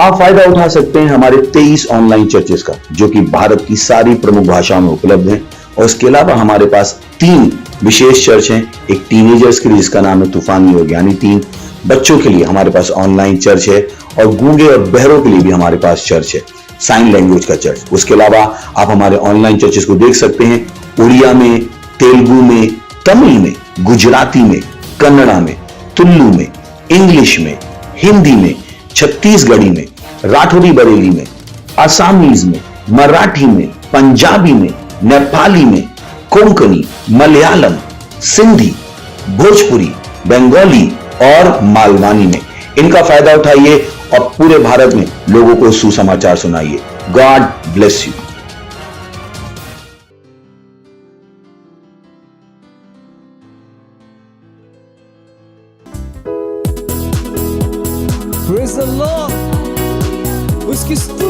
आप फायदा उठा सकते हैं हमारे 23 ऑनलाइन चर्चेस का, जो कि भारत की सारी प्रमुख भाषाओं में उपलब्ध हैं। और इसके अलावा हमारे पास 3 विशेष चर्च हैं। एक टीनेजर्स के लिए जिसका नाम है तूफानी योग यानी 3, बच्चों के लिए हमारे पास ऑनलाइन चर्च है, और गूंगे और बहरों के लिए भी हमारे पास चर्च है, साइन लैंग्वेज का चर्च। उसके अलावा आप हमारे ऑनलाइन चर्चेस को देख सकते हैं उड़िया में, तेलुगु में, तमिल में, गुजराती में, कन्नड़ा में, तुलु में, इंग्लिश में, हिंदी में, छत्तीसगढ़ी में, राठौरी बरेली में, आसामीज में, मराठी में, पंजाबी में, नेपाली में, कोंकणी, मलयालम, सिंधी, भोजपुरी, बंगाली और मालवानी में। इनका फायदा उठाइए और पूरे भारत में लोगों को सुसमाचार सुनाइए। God bless you. Praise the Lord. उसकी स्तुति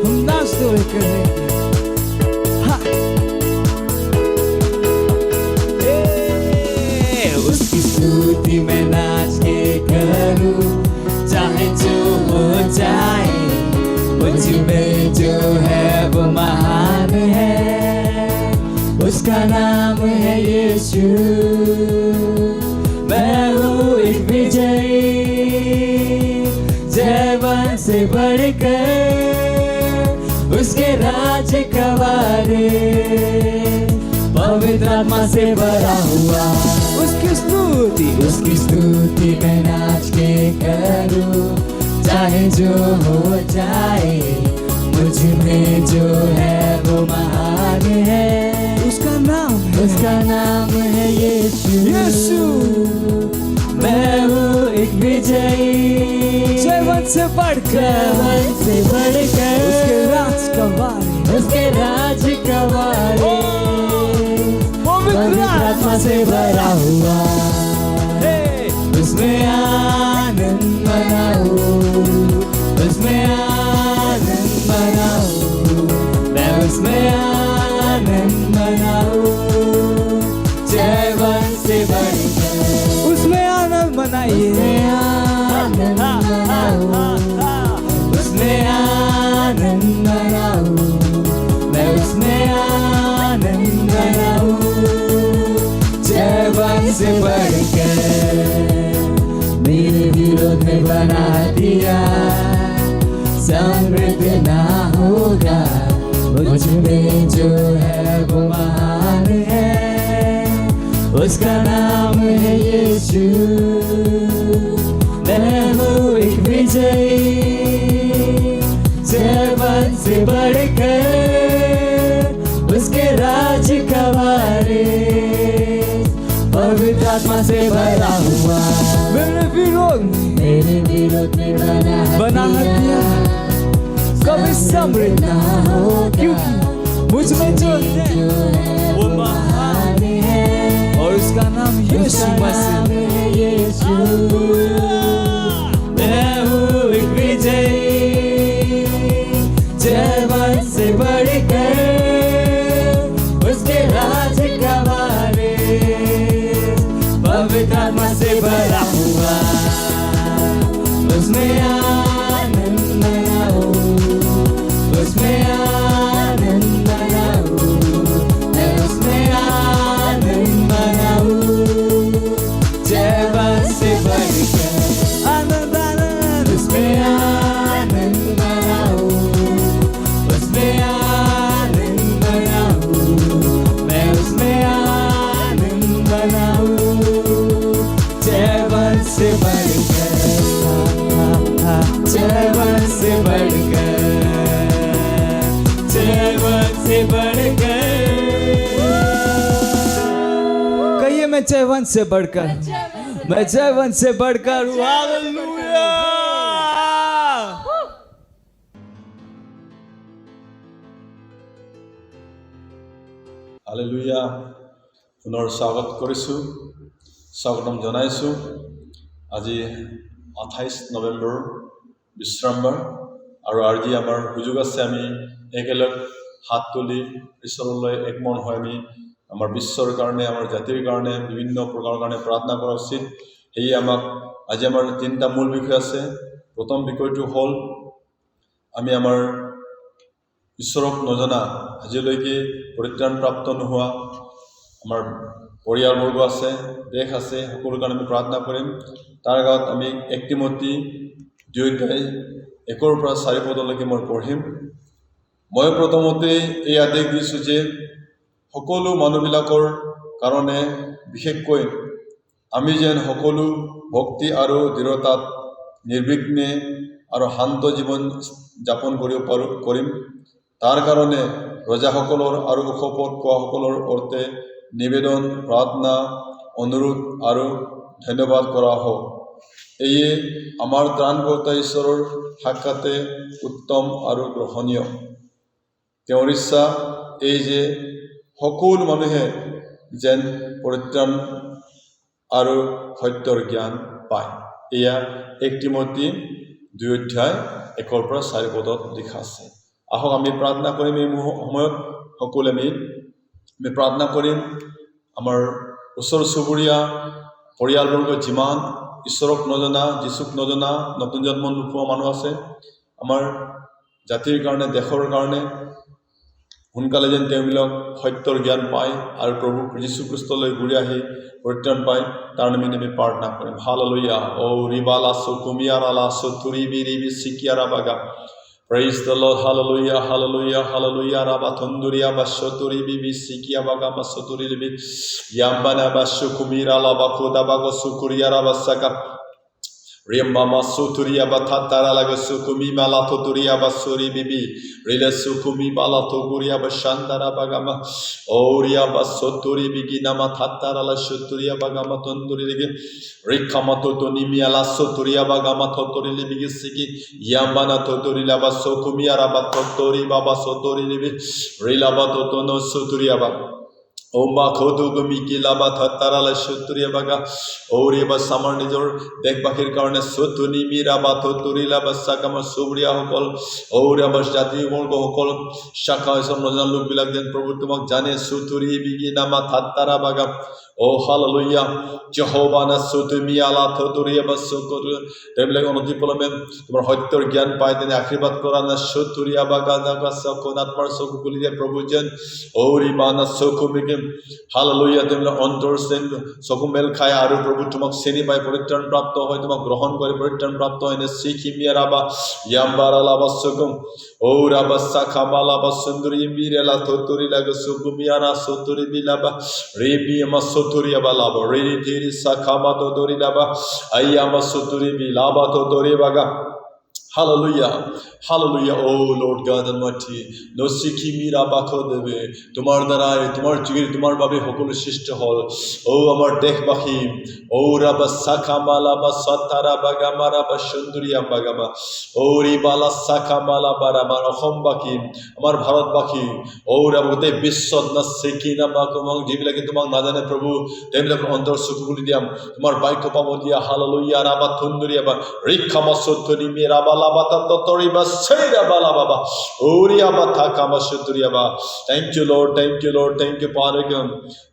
हम नाचते हुए करेंगे। उसकी स्तुति में नाच के करूं, चाहे जो हो जाए, मुझ में जो है वो महान है। उसका नाम है यीशु। मैं हूँ एक विजयी, जयवन से बढ़कर उसके राज का वारिस, पवित्र आत्मा से भरा हुआ। उसकी स्तुति में नाच के करूं, चाहे जो हो जाए, मुझ में जो है वो महान है। उसका नाम है यीशु। मैं हूँ एक विजयी, जयवन से बढ़कर उसके राज का वारिस, पवित्र आत्मा से भरा हुआ। उसमें आनंद मनाओ, उसमें आनंद मनाओ, मैं उसमें आनंद मनाओ, जयवन से बढ़कर उसमें आनंद मनाइए। उसमें आनंद मनाओ, मैं उसमें आनंद मनाओ, जयवन से बढ़कर। मेरे विरोध में बना दिया, समृद्ध ना होगा, मुझ में जो है वो महान है। उसका नाम है यीशु। मैं हूँ एक विजयी, जयवन से बढ़कर उसके राज का वारिस, पवित्र आत्मा से भरा हुआ। मेरे विरोध में बना दिया, कभी समृद्ध ना हो, क्योंकि मुझ में जो है वो महान है। और उसका नाम यीशु मसीह। मैं हूँ एक विजयी, जयवन से बढ़कर उसके राज का वारिस, पवित्र आत्मा से भरा हुआ। उसमें आनंद मनाओ, उसमें आनंद मनाओ, मैं उसमें आनंद मनाओ, जयवन से बढ़कर आनंद आनंद। उसमें आनंद मनाओ, उसमें आनंद मनाओ, मैं उसमें आनंद मनाओ, जयवन से बढ़कर, जयवन से बढ़कर, जयवन से बढ़कर। कहिए मैं जयवन से बढ़कर, मैं जयवन से बढ़कर हूँ। हालेलुया। हालेलुया। पुনৰ স্বাগত কৰিছোঁ, স্বাগতম জনাইছোঁ। আজি 28 নৱেম্বৰ বিশ্ৰামবাৰ, আৰু আজি আমাৰ সুযোগ আছে আমি একেলগ হাত তুলি ঈশ্বৰলৈ একমন হৈ আমি আমাৰ বিশ্বৰ কাৰণে, আমাৰ জাতিৰ কাৰণে, বিভিন্ন প্ৰকাৰৰ কাৰণে প্ৰাৰ্থনা কৰা উচিত। সেয়ে আমাক আজি আমাৰ তিনিটা মূল বিষয় আছে। প্ৰথম বিষয়টো হ'ল আমি আমাৰ ঈশ্বৰক নজনা, আজিলৈকে পৰিত্ৰাণপ্ৰাপ্ত নোহোৱা আমাৰ পৰিয়ালবৰ্গ আছে, দেশ আছে, সকলো কাৰণে আমি প্ৰাৰ্থনা কৰিম। তাৰ আগত আমি 1 তিমোথী 2:1-4 মই পঢ়িম। মই প্ৰথমতে এই আদেশ দিছোঁ যে সকলো মানুহবিলাকৰ কাৰণে বিশেষকৈ আমি যেন সকলো ভক্তি আৰু দৃঢ়তাত নিৰ্বিঘ্নে আৰু শান্ত জীৱন যাপন কৰিম। তাৰ কাৰণে ৰজাসকলৰ আৰু ওখ পদ পোৱাসকলৰ অৰ্থে নিবেদন, প্ৰাৰ্থনা, অনুৰোধ আৰু ধন্যবাদ কৰা হওক। এয়ে আমাৰ ত্ৰাণকৰ্তা ঈশ্বৰৰ সাক্ষাতে উত্তম আৰু গ্ৰহণীয়। তেওঁৰ ইচ্ছা এই যে সকলো মানুহে যেন পৰিত্ৰাণ আৰু সত্যৰ জ্ঞান পায়। এয়া 1 তিমোথী 2:1-4 লিখা আছে। আহক আমি প্ৰাৰ্থনা কৰিম। এই সময়ত সকলোৱে আমি প্ৰাৰ্থনা কৰিম। আমাৰ ওচৰ চুবুৰীয়া পৰিয়ালবৰ্গ যিমান ঈশ্বৰক নজনা, যীচুক নজনা, নতুন জন্ম নোপোৱা মানুহ আছে, আমাৰ জাতিৰ কাৰণে, দেশৰ কাৰণে সোনকালে যেন তেওঁবিলাক সত্যৰ জ্ঞান পায় আৰু প্ৰভু যীশু খ্ৰীষ্টলৈ ঘূৰি আহি পৰিত্ৰাণ পায়, তাৰ নিমিত্তে আমি প্ৰাৰ্থনা কৰিম। হালেলুয়া। ও ৰিবালা সুকুমিয়াৰালা সুতুৰিবি ৰিবি সিকিয়াৰাবাগা। Praise the Lord. Hallelujah, hallelujah, hallelujah. Rabba thunduria basoturi bibi sikia baga masoturi bibi yambana basukumira la bakoda bago sukuria rabasaka. Rimba masuturia batatara laga sukumi malatoturia basuri bibi. Rila sukumi balatoguria bashandara bagama. Oria basoturi bigina matatara la suturia bagama tunduri ligi. Rikamato tonimia la soturia bagama totori libigi siki. Yambana totori la basokumia rabatotori baba sotori libi. Rila batotono soturia baga. Oma khodu gumiki laba thatara la suturia baga. Ori ba samar nijor dekbakir karone sotuni mira batoturi laba sakama subria hokol. Ori ba jati borgo hokol shakha isam nojana lok bilak den prabhu tumak jane suturi bigi nama thatara baga. Oh hallelujah. Jehovah na sutumi ala thoturi ba sokor. Temlek onoti polomen tomar hoytor gyan pai tene akhirbat kora na suturi baga daga sakonat par sokuli de prabhu jen. Ori ba na sokumi Hallelujah. Temla অন্তৰ সেন সকুমেল খায় আৰু প্ৰভু তোমাক চিনি পাই পৰিত্ৰাণ প্ৰাপ্ত হয়, তোমাক গ্ৰহণ কৰি পৰিত্ৰাণ প্ৰাপ্ত হয়। সিকিমিয়া ৰাবা ইয়াম্বাৰা লাবা সকুম ও ৰাবা সাখামালা বা সুন্দৰী মিৰেলা থতুৰি লাগা সকুমিয়াৰা সতুৰি বিলাবা ৰেবি আমা সতুৰি বালাবা ৰেৰি ধীৰি সাখামা তদৰি লাবা আইয়ামা সতুৰি বিলাবা তদৰি বাগা। Hallelujah, hallelujah. Oh Lord God Almighty, no sikimi rabakho debe tomar darai tomar jigir tomar babe hokolo shrishti hol. Oh amar dekhbakhi oh raba sakamala ba satara bagamara ba sunduriya bagama oh ribala sakamala bara amar ohombakhi amar bharatbakhi oh rabote bishot na sikina bakomang jibilake tomang najane prabhu temlak ontor sukuli diam tomar baikho pabo dia. Hallelujah. Raba thunduriya ba rikhama sottoni mera Thank you, Lord. Thank you, Lord. Thank you, Father.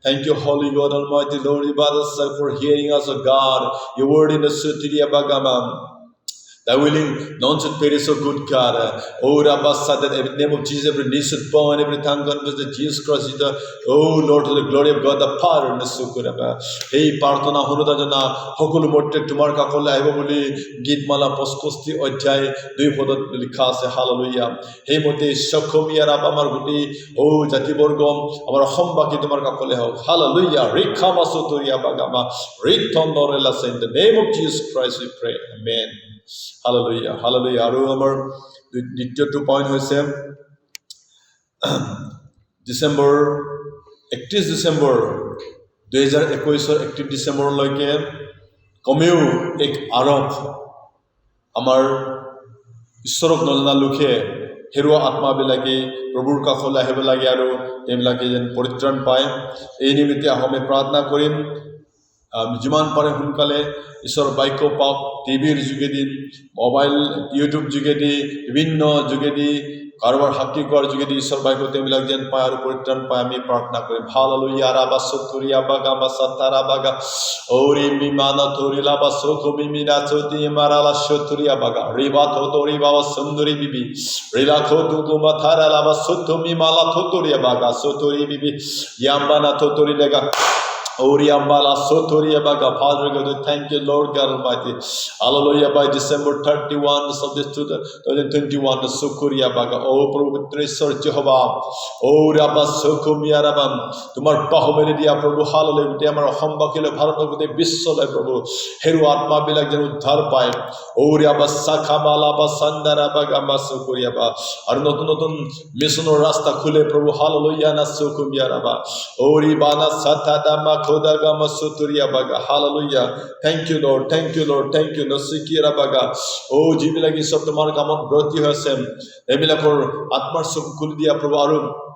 Thank you, Holy God Almighty, Lord, for hearing us, O God. Your word in the Sutiriya Bhagama. Thy willing, none should perish, O good God. Oh, Rabasa, that in the name of Jesus, every knee should bow and every tongue confess that Jesus Christ is the, oh Lord, to the glory of God, the Father and the Sukuraba. Hey, Partona, Hunudajana, Hokulu Motte, Tumarka Kola, Evoli, Gitmala, Poskosti, Ojai, Duipodot, Likase, hallelujah. Hey, Mote, Shokomia, Rabamarguti, oh, Jatiborgom, our Hombaki, Tumarka Kola, hallelujah. Rikama Soturia Bagama, Rikondorela, in the name of Jesus Christ we pray. Amen. Hallelujah, hallelujah. আৰু আমাৰ দ্বিতীয়টো point হৈছে ডিচেম্বৰ 31 ডিচেম্বৰ 2021 31 ডিচেম্বৰলৈকে কমেও এক আৰব আমাৰ ঈশ্বৰক নজনা লোকে হেৰুৱা আত্মাবিলাকে প্ৰভুৰ কাষলৈ আহিব লাগে আৰু তেওঁবিলাকে যেন পৰিত্ৰাণ পায়। এই নিমিত্তে আমি প্ৰাৰ্থনা কৰিম। যিমান পাৰে সোনকালে ঈশ্বৰৰ বাক্য পাওক, টিভিৰ যোগেদি, মোবাইল, ইউটিউব যোগেদি, বিভিন্ন যোগেদি কাৰোবাৰ সাক্ষী কৰাৰ যোগেদি ঈশ্বৰ বাক্য তেওঁবিলাক যেন পায় আৰু পৰিত্ৰাণ পায় আমি প্ৰাৰ্থনা কৰিম হালেলুয়া ৰাবা সতুৰিয়া বাগা মাসাতাৰা বাগা ওৰি মিমানা তোৰিলা বা সোকমি মিনা চতি মাৰালা সতুৰিয়া বাগা ৰিবা থতৰি বাবা সুন্দৰী বিবি ৰিলা খতু কুমা থাৰালা বা সতুমি মালা থতৰিয়া বাগা সতুৰি বিবি ইয়াম্বানা থতৰি লেগা Oriambala Sotoria Baga, Father God, thank you, Lord God Almighty. Hallelujah. By December 31 of this 2021, Sukuria Baga, O Provitresor Jehovah, O Rabba Sokumia Rabam, Tumar Pahomedia Prabhu, Hallelujah, Tamar Hombakil, Harapode Bissol, Prabhu, Heru Atma Bilagan Tarpai, O Rabba Sakamala Basandara Baga Masukuria Ba, Arnotun Misuno Rasta Kule Prabhu, Hallelujah, Nasukumia Rabba, Oribana Satadama. Hallelujah. Thank you, Lord. Thank you, Lord. Thank you. Nasikira baga. Oh, jibilagi sab tomar kamon broti hasem. Ebilakor atmar sub kuldiya prabhu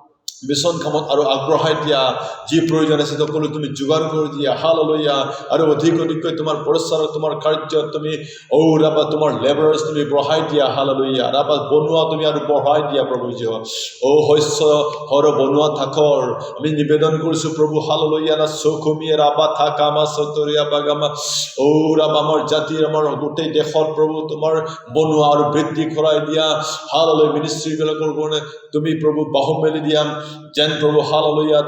mission কামত আৰু আগ্ৰহাই দিয়া যি প্ৰয়োজন আছে সকলো তুমি যোগাৰ কৰি দিয়া হালেলুয়া আৰু অধিক অধিককৈ তোমাৰ পৰিশ্ৰম তোমাৰ কাৰ্য তুমি ও ৰাবা তোমাৰ লেবাৰাৰ্ছ তুমি বঢ়াই দিয়া হালেলুয়া ৰাবা বনোৱা তুমি আৰু বঢ়াই দিয়া প্ৰভু জীৱ ও শস্য হৰ বনোৱা থাকৰ আমি নিবেদন কৰিছো প্ৰভু হালেলুয়া না চখমি ৰাবা থাকা মা সতৰিয়া বাগামা ও ৰাবা আমাৰ জাতিৰ আমাৰ গোটেই দেশৰ প্ৰভু তোমাৰ বনোৱা আৰু বৃদ্ধি কৰাই দিয়া হালেলুয়া মিনিষ্ট্ৰী বিলাকৰ কাৰণে তুমি প্ৰভু বাহু মেলি দিয়া যেন প্ৰভু হালেলুয়া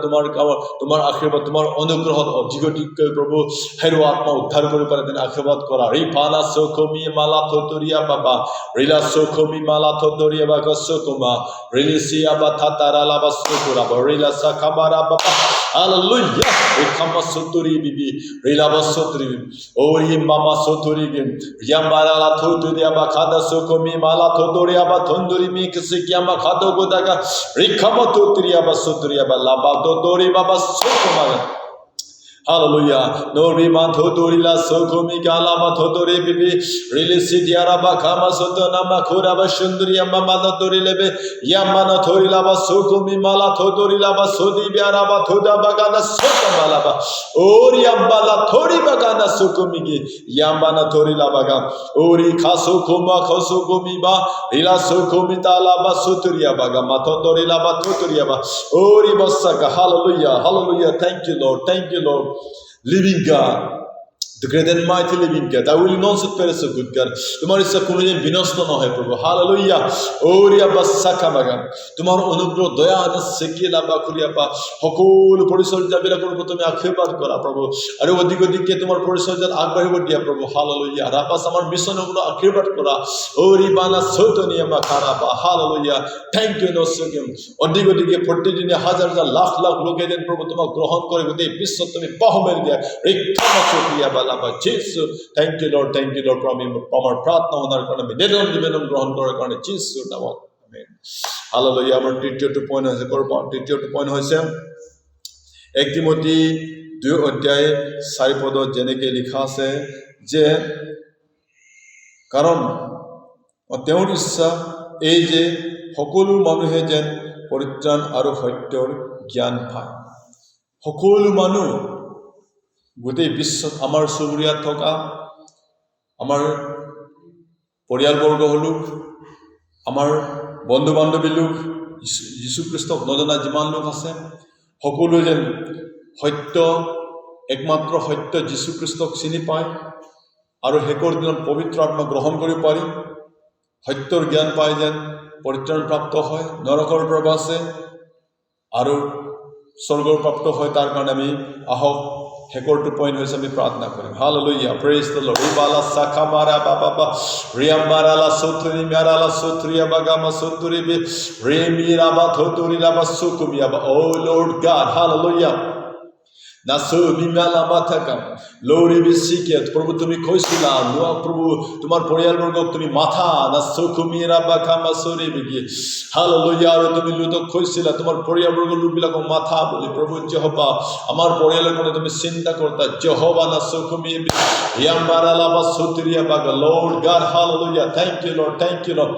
তোমাৰ আশীৰ্বাদ তোমাৰ অনুগ্ৰহত অধিক অধিককৈ প্ৰভু হেৰু আত্মা উদ্ধাৰ কৰিব পাৰে তেনে আশীৰ্বাদ কৰা ৰিফালা চখমি মালা থতৰিয়া বাবা ৰিলা চখমি মালা থতৰিয়া বাবা চকমা ৰিলিসিয়া বা থাতাৰালা বা চকুৰা ৰিলা সাকাবাৰা বাবা হালেলুয়া এখামা সতুরি বিবি রিলা বা সতুরি ওরি মামা সতুরি গিম ইয়ামারালা থতরিয়া বা খাদা চখমি মালা থতরিয়া বা থন্দুরি মিকসি কিয়ামা খাদো গোদাগা রিখামা থতরিয়া বা সতুরিয়া বা লাবা দোরি বাবা চকমা Hallelujah. No rima thotorila sokomi galama thotore bibi rilisi diara ba kama sotona makura ba shundriya mama thotorilebe yamana thorila ba sokomi mala thotorila ba sodi biara ba thoda bagana sokomala ba ori ambala thori bagana sokomi gi yamana thorila baga ori khaso koma khaso komi ba ila sokomi tala ba sotoriya baga mathotorila ba thotoriya ba ori basaka hallelujah hallelujah thank you Lord living God, the great and mighty living God, I will not perish a good God. তোমার ইচ্ছা কোনোদিন বিনষ্ট নহয় প্রভু hallelujah ওরিয়া বাসাকা বাগা তোমার অনুগ্রহ দয়া সেকিলা বা খুলিয়া পা সকলো পৰিচৰ্যাবিলাকৰ ওপৰত তুমি আশীৰ্বাদ কৰা প্ৰভু আৰু অধিক অধিককে তোমাৰ পৰিচৰ্যাত আগবাঢ়িব দিয়া প্ৰভু হালেলুয়া ৰাপাস আমাৰ মিছনৰ ওপৰত আশীৰ্বাদ কৰা ওৰি বানা সতনিয়া মাখাৰা বা হালেলুয়া থ্যাংক ইউ নসকিম অধিক অধিককে প্ৰতিদিনে হাজাৰ হাজাৰ লাখ লাখ লোকে যেন প্ৰভু তোমাক গ্ৰহণ কৰে গোটেই বিশ্বত তুমি পাহমেল দিয়া ৰিক্ষামা বালা Jesus thank you Lord আমাৰ প্ৰাৰ্থনা শুনাৰ কাৰণে নিবেদন গ্ৰহণ কৰাৰ কাৰণে যীশুৰ নামত আমেন হালেলুয়া আমাৰ তৃতীয়টো পইণ্ট হৈছে তৃতীয়টো পইণ্ট হৈছে 1 তিমোথী 2 অধ্যায় 4 পদত যেনেকৈ লিখা আছে যে কাৰণ তেওঁৰ ইচ্ছা এই যে সকলো মানুহে যেন পৰিত্ৰাণ আৰু সত্যৰ জ্ঞান পায় সকলো মানুহ গোটেই বিশ্বত আমাৰ চুবুৰীয়াত থকা আমাৰ পৰিয়ালবৰ্গ লোক আমাৰ বন্ধু বান্ধৱী লোক যীশু খ্ৰীষ্টক নজনা যিমান লোক আছে সকলো যেন সত্য একমাত্ৰ সত্য যীশু খ্ৰীষ্টক চিনি পায় আৰু শেষৰ দিনত পবিত্ৰ আত্মা গ্ৰহণ কৰিব পাৰি সত্যৰ জ্ঞান পায় যেন পৰিত্ৰাণ প্ৰাপ্ত হয় নৰকৰ পৰা বাচে আৰু স্বৰ্গৰ প্ৰাপ্ত হয় তাৰ কাৰণে আমি আহক হেকৰটো পইণ্ট হৈছে আমি প্ৰাৰ্থনা কৰিম হালেলুয়া প্ৰেইজ দ্য লৰ্ড ৰিবালা সাকামাৰা বাবা ৰিয়ামাৰালা সতুৰি মাৰালা সতুৰিয়া বাগামা সতুৰি বি ৰেমিৰা বা থতুৰিলা বা সুকুমিয়া বা ও লৰ্ড গড হালেলুয়া নাসু বিমালা মাথাকাম লৌৰি বিচিকে প্ৰভু তুমি কৈছিলা নোৱা প্ৰভু তোমাৰ পৰিয়ালবৰ্গক তুমি মাথা নাসু কুমিৰা বা কামাসৰি বিগি হালেলুয়া আৰু তুমি লোকক কৈছিলা তোমাৰ পৰিয়ালবৰ্গৰ লোকবিলাকক মাথা বুলি প্ৰভু যেহবা আমাৰ পৰিয়ালৰ কাৰণে তুমি চিন্তা কৰতা যেহবা নাসু কুমি ইয়ামাৰালা বা সুতৰিয়া বা lord God hallelujah thank you lord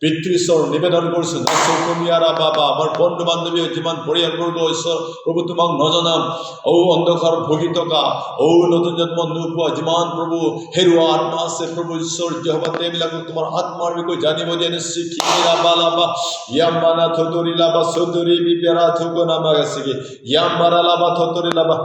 পিতৃ ঈশ্বৰ নিবেদন কৰিছোঁ নাচকুমিয়াৰা বাবা আমাৰ বন্ধু বান্ধৱী যিমান পৰিয়ালবৰ্গ ঈশ্বৰ প্ৰভু তোমাক নজনাম অন্ধকাৰ ভুগি থকা নতুন জন্ম নোপোৱা যিমান প্ৰভু হেৰুৱা আত্মা আছে প্ৰভু ঈশ্বৰ যেহবা তেওঁবিলাকক তোমাৰ আত্মাৰ বিষয়ে জানিব দিয়া নিশ্চয় কিমিৰা বালাবা ইয়ামানা থতৰি লাবা সদৰি বিপেৰা থুকনামা গেছিগে ইয়ামাৰা লাবা থতৰি লাবা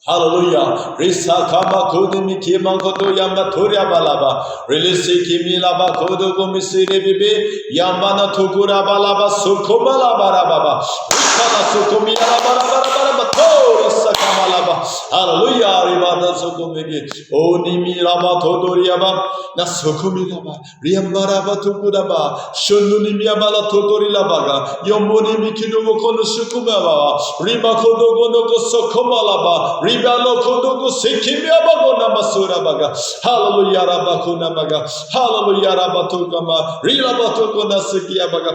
Hallelujah. Risa kama kodu mikima kodu yamba toria balaba. Release kimila ba kodu komisire bibi yambana tukura balaba sukubala barababa. Rikala sukumila barabara tori sakamalaba. Hallelujah. Ribada sukumigi. O nimi raba todoria ba na sukumila ba. Riambara ba tukura ba. Shunu nimi abala totori labaga. Yomboni mikidu kono sukumaba. Riba kodu kono sukumala ba. Ribalo kodogo sekimya bago namasura baga. Hallelujah rabakuna baga. Hallelujah rabatugama. Rilabatoko nasikia baga.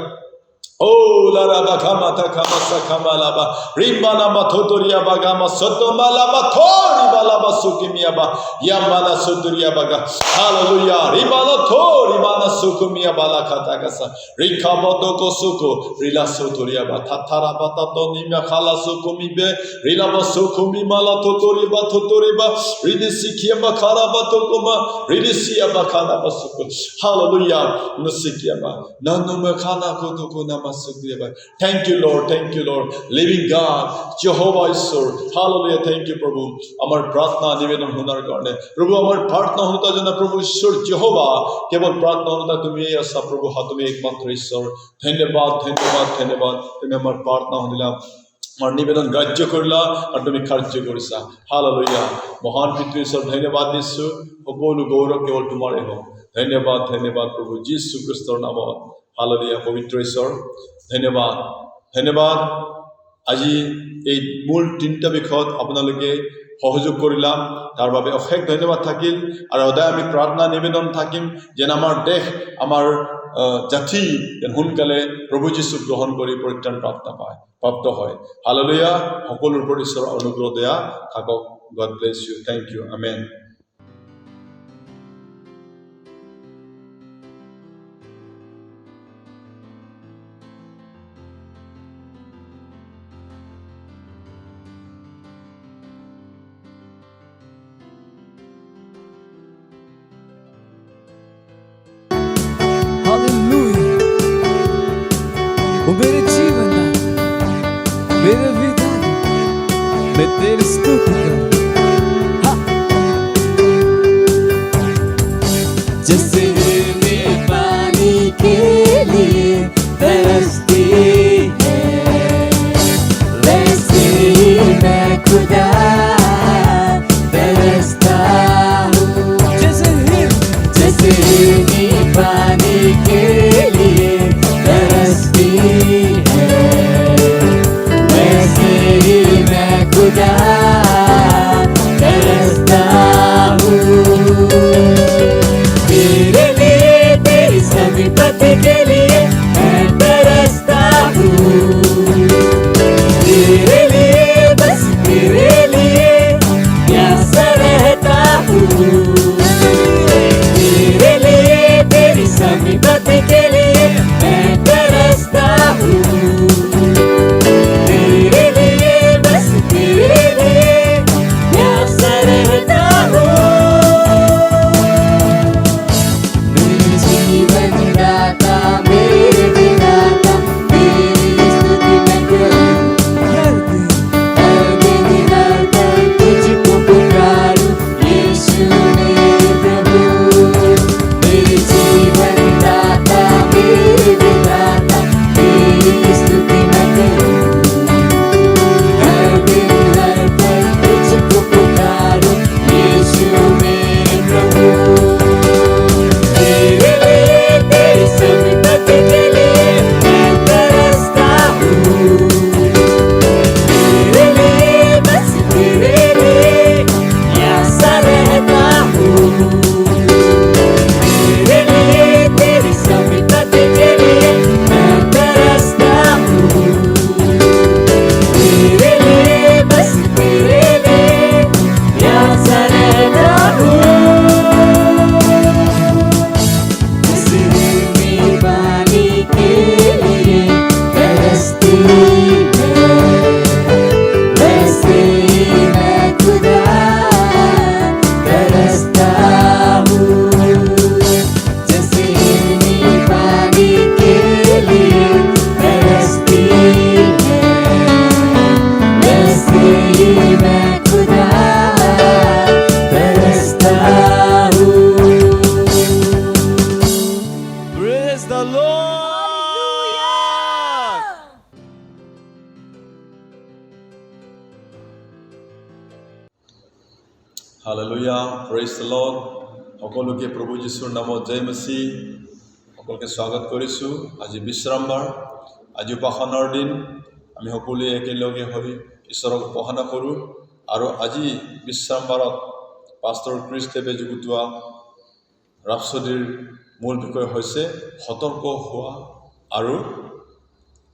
Oh la rabakama takamasa kamalaba. Rimbana matotoria bagama sotomalaba tori balaba sukimia ba. Yamana sotoria baga. Hallelujah. Ribala tori mana sukumia balakatakasa. Rikabotoko suko. Rila sotoria ba. Tatara batato nimya khala sukumibe. Rila basukumi mala totori ba totori ba. Ridisikia bakara batokoma. Ridisia bakana basuko. Hallelujah. Nusikia ba. Nanumakana kotoko nama. Thank you, Lord. Thank you, Lord. Living God, Jehovah Isor. Hallelujah. Thank you, Prabhu. Amar pratna nivedon honar karne. Prabhu amar pratna hota jana Prabhu Isor Jehovah. Kebal pratna hota tumi asa Prabhu hatumi ekmatra Isor. Dhanyabad, dhanyabad, dhanyabad. Tumi amar pratna hodila. আমার নিবেদন গ্রাহ্য করলা আর তুমি কার্য কৰিছা hallelujah মহান পিতৃ ঈশ্বৰ ধন্যবাদ দিছো সকলো গৌৰৱ কেৱল তোমাৰে হওক ধন্যবাদ ধন্যবাদ প্ৰভু যীশু খ্ৰীষ্টৰ নামত হালেলুয়া পবিত্ৰ ঈশ্বৰ ধন্যবাদ ধন্যবাদ আজি এই মূল তিনিটা বিষয়ত আপোনালোকে সহযোগ কৰিলা তাৰ বাবে অশেষ ধন্যবাদ থাকিল আৰু সদায় আমি প্ৰাৰ্থনা নিবেদন থাকিম যেন আমাৰ দেশ আমাৰ জাতি সোনকালে প্ৰভু যীশুক গ্ৰহণ কৰি পৰিত্ৰাণ প্ৰাপ্ত হয় হালেলুয়া সকলোৰ ওপৰত ঈশ্বৰৰ অনুগ্ৰহ দিয়া থাকক God bless you thank you amen O मेरे जीवन मेरे विधा मैं तेरी स्तुति करूं जैसे मैं पानी के लिए तरसती है वैसे ही मैं खुदा तरसता हूँ जैसे मैं पानी के लिए तरसती है वैसे ही मैं खुदा तरसता हूँ तेरे लिए तेरी समीपति के लिए मैं तरसता हूँ तेरे लिए बस तेरे लिए प्यासा रहता हूँ तेरे लिए तेरी समीपति के लिए मैं तरसता हूँ तेरे लिए बस तेरे लिए प्यासा रहता हूँ मेरे जीवन दाता मेरे विधाता तेरी स्तुति मैं करूँ हर दिन हर पल तुझको पुकारूं यीशु হালেলুয়া, প্ৰেইজ দ্য লৰ্ড। সকলোকে প্ৰভু যীশুৰ নামত জয় মসিহ। সকলোকে স্বাগত কৰিছোঁ। আজি বিশ্ৰামবাৰ, আজি উপাসনাৰ দিন। আমি সকলোৱে একেলগে হৈ ঈশ্বৰক উপাসনা কৰোঁ। আৰু আজি বিশ্ৰামবাৰত পাষ্টৰ ক্ৰিষ্টেপে যুগুতোৱা ৰাপচদিৰ মূল বিষয় হৈছে সতৰ্ক হোৱা আৰু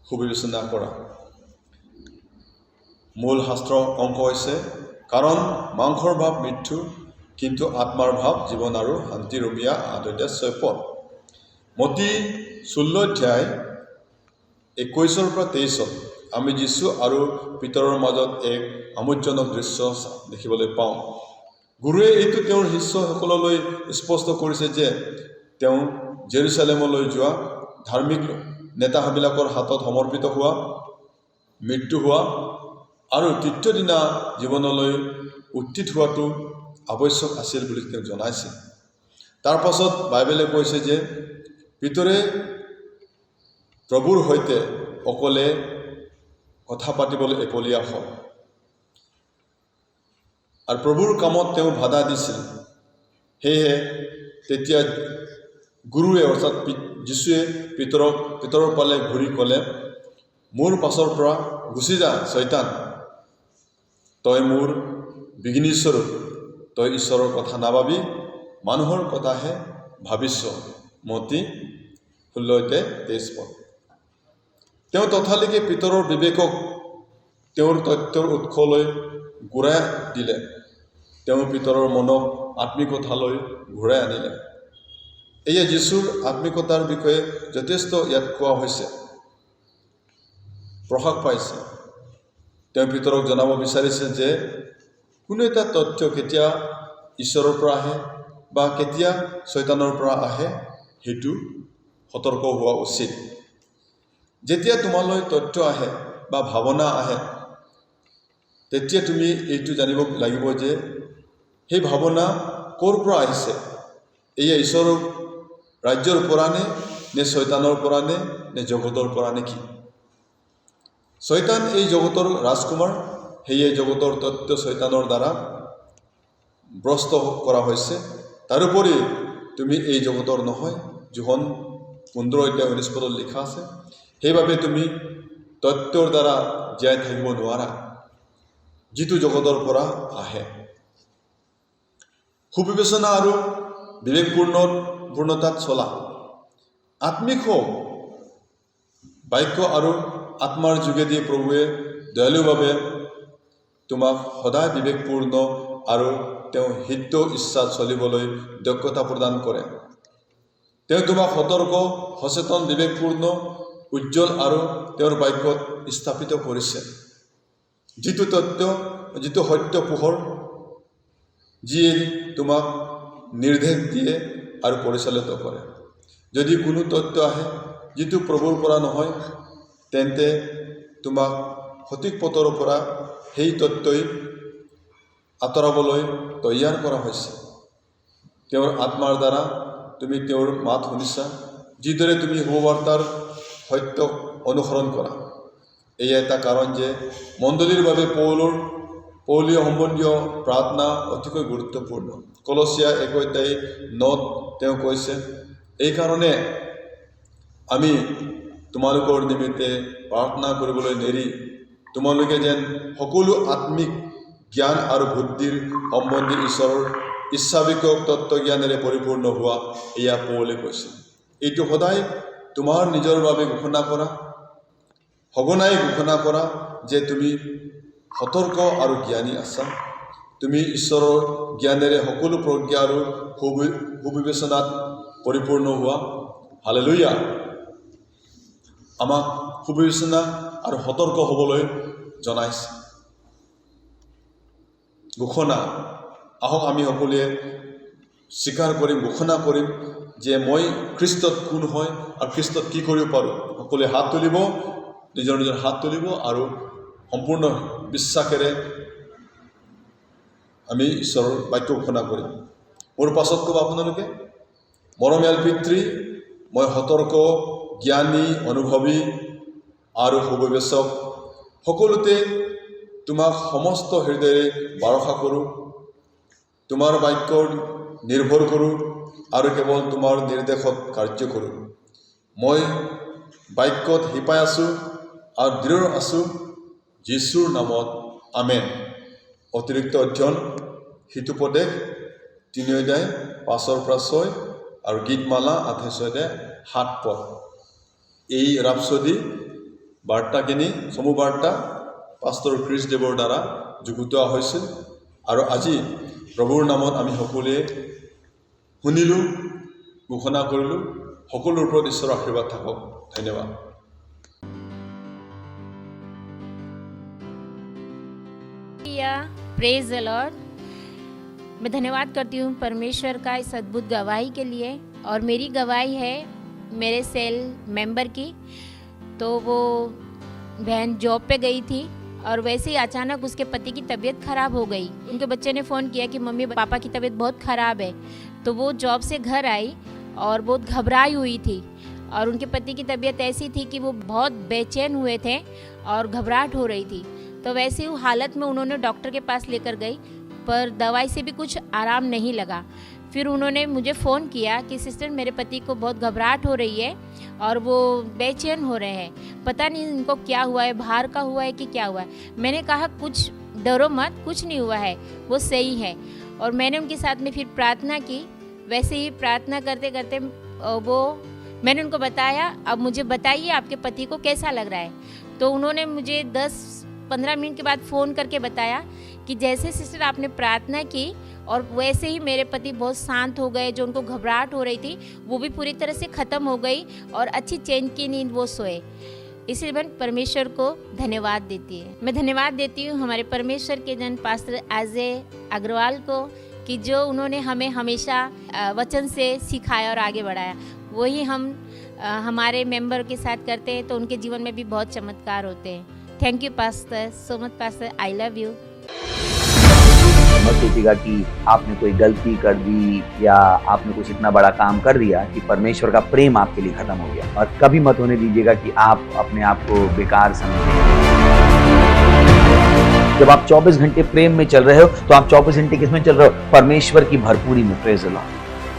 সুবিবেচনা কৰা। মূল শাস্ত্ৰ অংশ হৈছে, কাৰণ মাংসৰ ভাৱ মৃত্যু, কিন্তু আত্মাৰ ভাৱ জীৱন আৰু শান্তি। ৰোমিয়া 8:6। মতি 16:21-23 আমি যীশু আৰু পিতৰৰ মাজত এক আমোদজনক দৃশ্য দেখিবলৈ পাওঁ। গুৰুৱে এইটো তেওঁৰ শিষ্যসকললৈ স্পষ্ট কৰিছে যে তেওঁ জেৰুচালেমলৈ যোৱা, ধাৰ্মিক নেতাবিলাকৰ হাতত সমৰ্পিত হোৱা, মৃত্যু হোৱা আৰু তৃতীয় দিনা জীৱনলৈ উত্থিত হোৱাটো আৱশ্যক আছিল বুলি তেওঁ জনাইছে। তাৰ পাছত বাইবেলে কৈছে যে পিতৰে প্ৰভুৰ সৈতে অকলে কথা পাতিবলৈ একলীয়া হ'ল আৰু প্ৰভুৰ কামত তেওঁ বাধা দিছিল। সেয়েহে তেতিয়া গুৰুৱে অৰ্থাৎ যীশুৱে পিতৰৰ পালে ঘূৰি ক'লে, মোৰ পাছৰ পৰা গুচি যা শয়তান, তই মোৰ বিঘিনিস্বৰূপ। তই ঈশ্বৰৰ কথা নাভাবি মানুহৰ কথাহে ভাবিছ। মতি 16:23। তেওঁ তথালিকে পিতৰৰ বিবেকক তেওঁৰ তথ্যৰ উৎসলৈ ঘূৰাই দিলে। তেওঁ পিতৰৰ মনক আত্মিকতালৈ ঘূৰাই আনিলে। এয়া যীশুৰ আত্মিকতাৰ বিষয়ে যথেষ্ট ইয়াত কোৱা হৈছে, প্ৰকাশ পাইছে। তেওঁ পিতৰক জনাব বিচাৰিছে যে কোনো এটা তথ্য কেতিয়া ঈশ্বৰৰ পৰা আহে বা কেতিয়া শয়তানৰ পৰা আহে, সেইটো সতৰ্ক হোৱা উচিত। যেতিয়া তোমালৈ তথ্য আহে বা ভাৱনা আহে, তেতিয়া তুমি এইটো জানিব লাগিব যে সেই ভাৱনা ক'ৰ পৰা আহিছে। এয়া ঈশ্বৰৰ ৰাজ্যৰ পৰা নে শয়তানৰ পৰা নে জগতৰ পৰা নেকি? শয়তান এই জগতৰ ৰাজকুমাৰ। সেয়ে জগতৰ তথ্য শয়তানৰ দ্বাৰা ভ্ৰষ্ট কৰা হৈছে। তাৰোপৰি তুমি এই জগতৰ নহয়। যোহন 15:19 লিখা আছে। সেইবাবে তুমি তথ্যৰ দ্বাৰা জীয়াই থাকিব নোৱাৰা, যিটো জগতৰ পৰা আহে। সুবিবেচনা আৰু বিবেকপূৰ্ণতাত চলা। আত্মিক বাক্য আৰু আত্মাৰ যোগেদি প্ৰভুৱে দয়ালুভাৱে তোমাক সদায় বিবেকপূৰ্ণ আৰু তেওঁ হিত ইচ্ছাত চলিবলৈ দক্ষতা প্ৰদান কৰে। তেওঁ তোমাক সতৰ্ক, সচেতন, বিবেকপূৰ্ণ, উজ্জ্বল আৰু তেওঁৰ বাক্যত স্থাপিত কৰিছে, যিটো সত্য পোহৰ, যিয়ে তোমাক নিৰ্দেশ দিয়ে আৰু পৰিচালিত কৰে। যদি কোনো তথ্য আহে যিটো প্ৰভুৰ পৰা নহয়, তেন্তে তোমাক সঠিক পথৰ পৰা সেই তথ্যই আঁতৰাবলৈ তৈয়াৰ কৰা হৈছে। তেওঁৰ আত্মাৰ দ্বাৰা তুমি তেওঁৰ মাত শুনিছা, যিদৰে তুমি শুভবাৰ্তাৰ সত্যক অনুসৰণ কৰা। এয়া এটা কাৰণ যে মণ্ডলীৰ বাবে পৌলীয় সম্বন্ধীয় প্ৰাৰ্থনা অতিকৈ গুৰুত্বপূৰ্ণ। কলচীয়া 1:9 তেওঁ কৈছে, এইকাৰণে আমি তোমালোকৰ নিমিত্তে প্ৰাৰ্থনা কৰিবলৈ নেৰি, তোমালোকে যেন সকলো আত্মিক জ্ঞান আৰু বুদ্ধিৰ সম্বন্ধী ঈশ্বৰৰ ইচ্ছাবিষয়ক তত্ত্বজ্ঞানেৰে পৰিপূৰ্ণ হোৱা। এয়া পৌলে কৈছে। এইটো সদায় তোমাৰ নিজৰ বাবে সঘনাই ঘোষণা কৰা যে তুমি সতৰ্ক আৰু জ্ঞানী আছা। তুমি ঈশ্বৰৰ জ্ঞানেৰে সকলো প্ৰজ্ঞা আৰু সুবিবেচনাত পৰিপূৰ্ণ হোৱা। হালেলুয়া। আমাক সুবিবেচনা আৰু সতৰ্ক হ'বলৈ জনাইছে। ঘোষণা। আহক আমি সকলোৱে স্বীকাৰ কৰিম, ঘোষণা কৰিম যে মই খ্ৰীষ্টত কোন হয় আৰু খ্ৰীষ্টত কি কৰিব পাৰোঁ। সকলোৱে হাত তুলিব, নিজৰ নিজৰ হাত তুলিব আৰু সম্পূৰ্ণ বিশ্বাসেৰে আমি ঈশ্বৰৰ বাক্য ঘোষণা কৰিম। মোৰ পাছত ক'ব আপোনালোকে, মৰমীয়াল পিতৃ, মই সতৰ্ক, জ্ঞানী, অনুভৱী আৰু সুবিবেচক সকলোতে তোমাক সমস্ত হৃদয়েৰে ভৰসা কৰোঁ। তোমাৰ বাক্যৰ নিৰ্ভৰ কৰোঁ আৰু কেৱল তোমাৰ নিৰ্দেশত কাৰ্য কৰোঁ। মই বাক্যত শিপাই আছোঁ আৰু দৃঢ় আছোঁ। যীশুৰ নামত আমেন। অতিৰিক্ত অধ্যয়ন হিতোপদেশ 3:5-6 আৰু গীতমালা 28-7 পদ। এই ৰাপচদি বাৰ্তাখিনি চমু বাৰ্তা পাষ্টৰ ক্ৰিছ দেৱৰ দ্বাৰা যুগুতোৱা হৈছিল আৰু আজি প্ৰভুৰ নামত আমি সকলোৱে শুনিলোঁ, ঘোষণা কৰিলোঁ। সকলোৰ ওপৰত ঈশ্বৰৰ আশীৰ্বাদ থাকক। ধন্যবাদ। Praise the Lord. मैं धन्यवाद करती हूँ परमेश्वर का इस अद्भुत गवाही के लिए। और मेरी गवाही है मेरे सेल मेंबर की। तो वो बहन जॉब पे गई थी और वैसे ही अचानक उसके पति की तबीयत ख़राब हो गई। उनके बच्चे ने फ़ोन किया कि मम्मी पापा की तबीयत बहुत ख़राब है। तो वो जॉब से घर आई और बहुत घबराई हुई थी और उनके पति की तबीयत ऐसी थी कि वो बहुत बेचैन हुए थे और घबराहट हो रही थी। तो वैसी हालत में उन्होंने डॉक्टर के पास लेकर गई, पर दवाई से भी कुछ आराम नहीं लगा। फिर उन्होंने मुझे फ़ोन किया कि सिस्टर मेरे पति को बहुत घबराहट हो रही है और वो बेचैन हो रहे हैं, पता नहीं इनको क्या हुआ है, बाहर का हुआ है कि क्या हुआ है। मैंने कहा कुछ डरो मत, कुछ नहीं हुआ है, वो सही है। और मैंने उनके साथ में फिर प्रार्थना की। वैसे ही प्रार्थना करते करते मैंने उनको बताया, अब मुझे बताइए आपके पति को कैसा लग रहा है। तो उन्होंने मुझे 10-15 मिनट के बाद फ़ोन करके बताया कि जैसे सिस्टर आपने प्रार्थना की और वैसे ही मेरे पति बहुत शांत हो गए। जो उनको घबराहट हो रही थी वो भी पूरी तरह से ख़त्म हो गई और अच्छी चैन की नींद वो सोए। इसलिए मैं परमेश्वर को धन्यवाद देती है। मैं धन्यवाद देती हूँ हमारे परमेश्वर के जन पास्टर अजय अग्रवाल को कि जो उन्होंने हमें हमेशा वचन से सिखाया और आगे बढ़ाया। वही हम हमारे मेंबर के साथ करते हैं तो उनके जीवन में भी बहुत चमत्कार होते हैं। Thank you pastor, so much pastor, I love you. मत सोचिएगा कि आपने कोई गलती कर दी या आपने कुछ इतना बड़ा काम कर दिया कि परमेश्वर का प्रेम आपके लिए खत्म हो गया। और कभी मत होने दीजिएगा कि आप अपने आप को बेकार समझें। जब आप 24 घंटे प्रेम में चल रहे हो तो आप 24 घंटे किसमें चल रहे हो? परमेश्वर की भरपूरी में। Praise the Lord,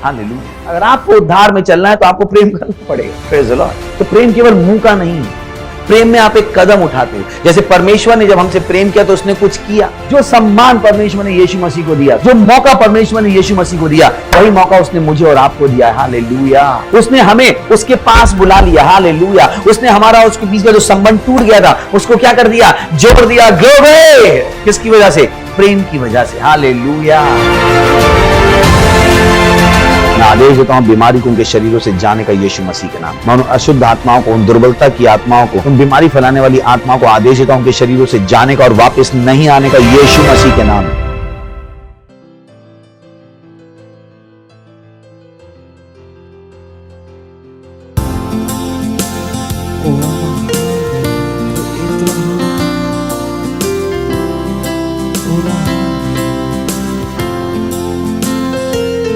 hallelujah. अगर आपको उद्धार में चलना है तो आपको प्रेम करना पड़ेगा। Praise the Lord. तो प्रेम केवल मुंह का नहीं है, प्रेम में आप एक कदम उठाते हो। जैसे परमेश्वर ने जब हमसे प्रेम किया तो उसने कुछ किया। जो सम्मान परमेश्वर ने यीशु मसीह को दिया, जो मौका परमेश्वर ने यीशु मसीह को दिया, वही मौका उसने मुझे और आपको दिया है। हालेलुया। उसने हमें उसके पास बुला लिया। हालेलुया। उसने हमारा उसके बीच का जो संबंध टूट गया था उसको क्या कर दिया? जोड़ दिया। ग्लोरी। किसकी वजह से? प्रेम की वजह से। हालेलुया। मैं आदेश देता हूं बीमारी को उनके शरीरों से जाने का यीशु मसीह के नाम। मैं उन अशुद्ध आत्माओं को, उन दुर्बलता की आत्माओं को, उन बीमारी फैलाने वाली आत्माओं को आदेश देता हूं उनके शरीरों से जाने का और वापस नहीं आने का यीशु मसीह के नाम।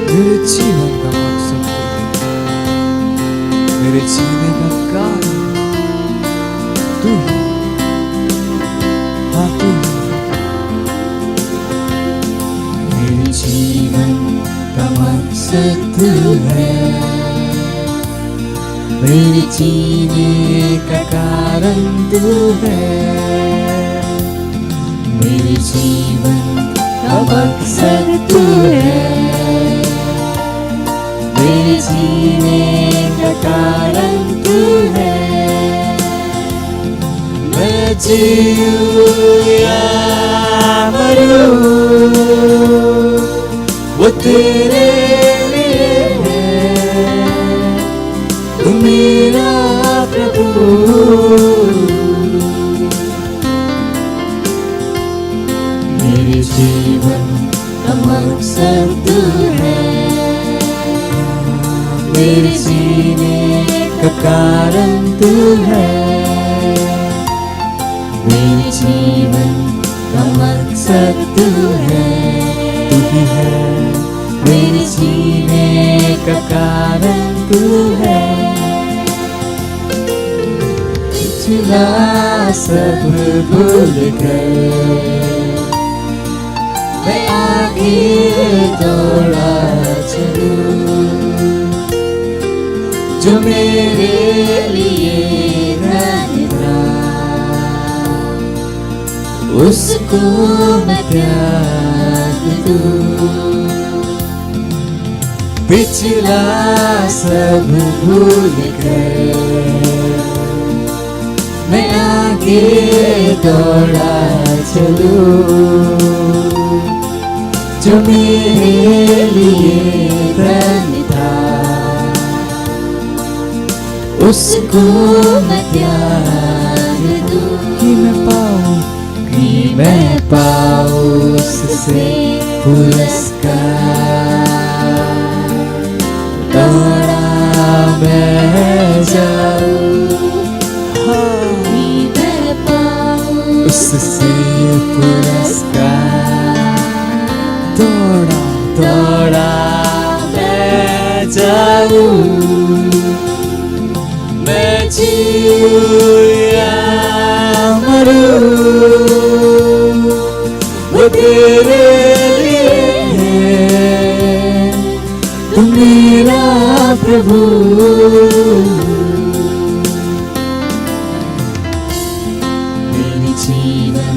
मेरे जीवन का मकसद मेरे जीने का कारण तू ही, हाँ तू ही। मेरे जीवन का मकसद तू है, मेरे जीने का कारण तू है। मेरे जीवन का मकसद तू है, मेरे जीने का कारण तू है। मैं जीऊं या मरूं वो तेरे लिए है, तू मेरा प्रभु। मेरे जीवन का मकसद तू है, मेरे जीने का कारण तू है। मेरे जीवन का मकसद तू है, तू ही है। मेरे जीने का कारण तू है। पिछला सब भूल कर मैं आगे आगे दौड़ा चलूं, जो मेरे लिए धन्य था, उसको मैं त्याग दूं। पिछला सब भूल कर मैं आगे दौड़ा चलूं, जो मेरे लिए धन्य था, उसको मैं त्याग दूं। कि मैं पाऊं उससे पुरस्कार, दौड़ा मैं जाऊं, उससे पुरस्कार, दौड़ा मैं जाऊं, मैं जीऊं या मरूं, वो तेरे लिए है, तू मेरा प्रभु। मेरे जीवन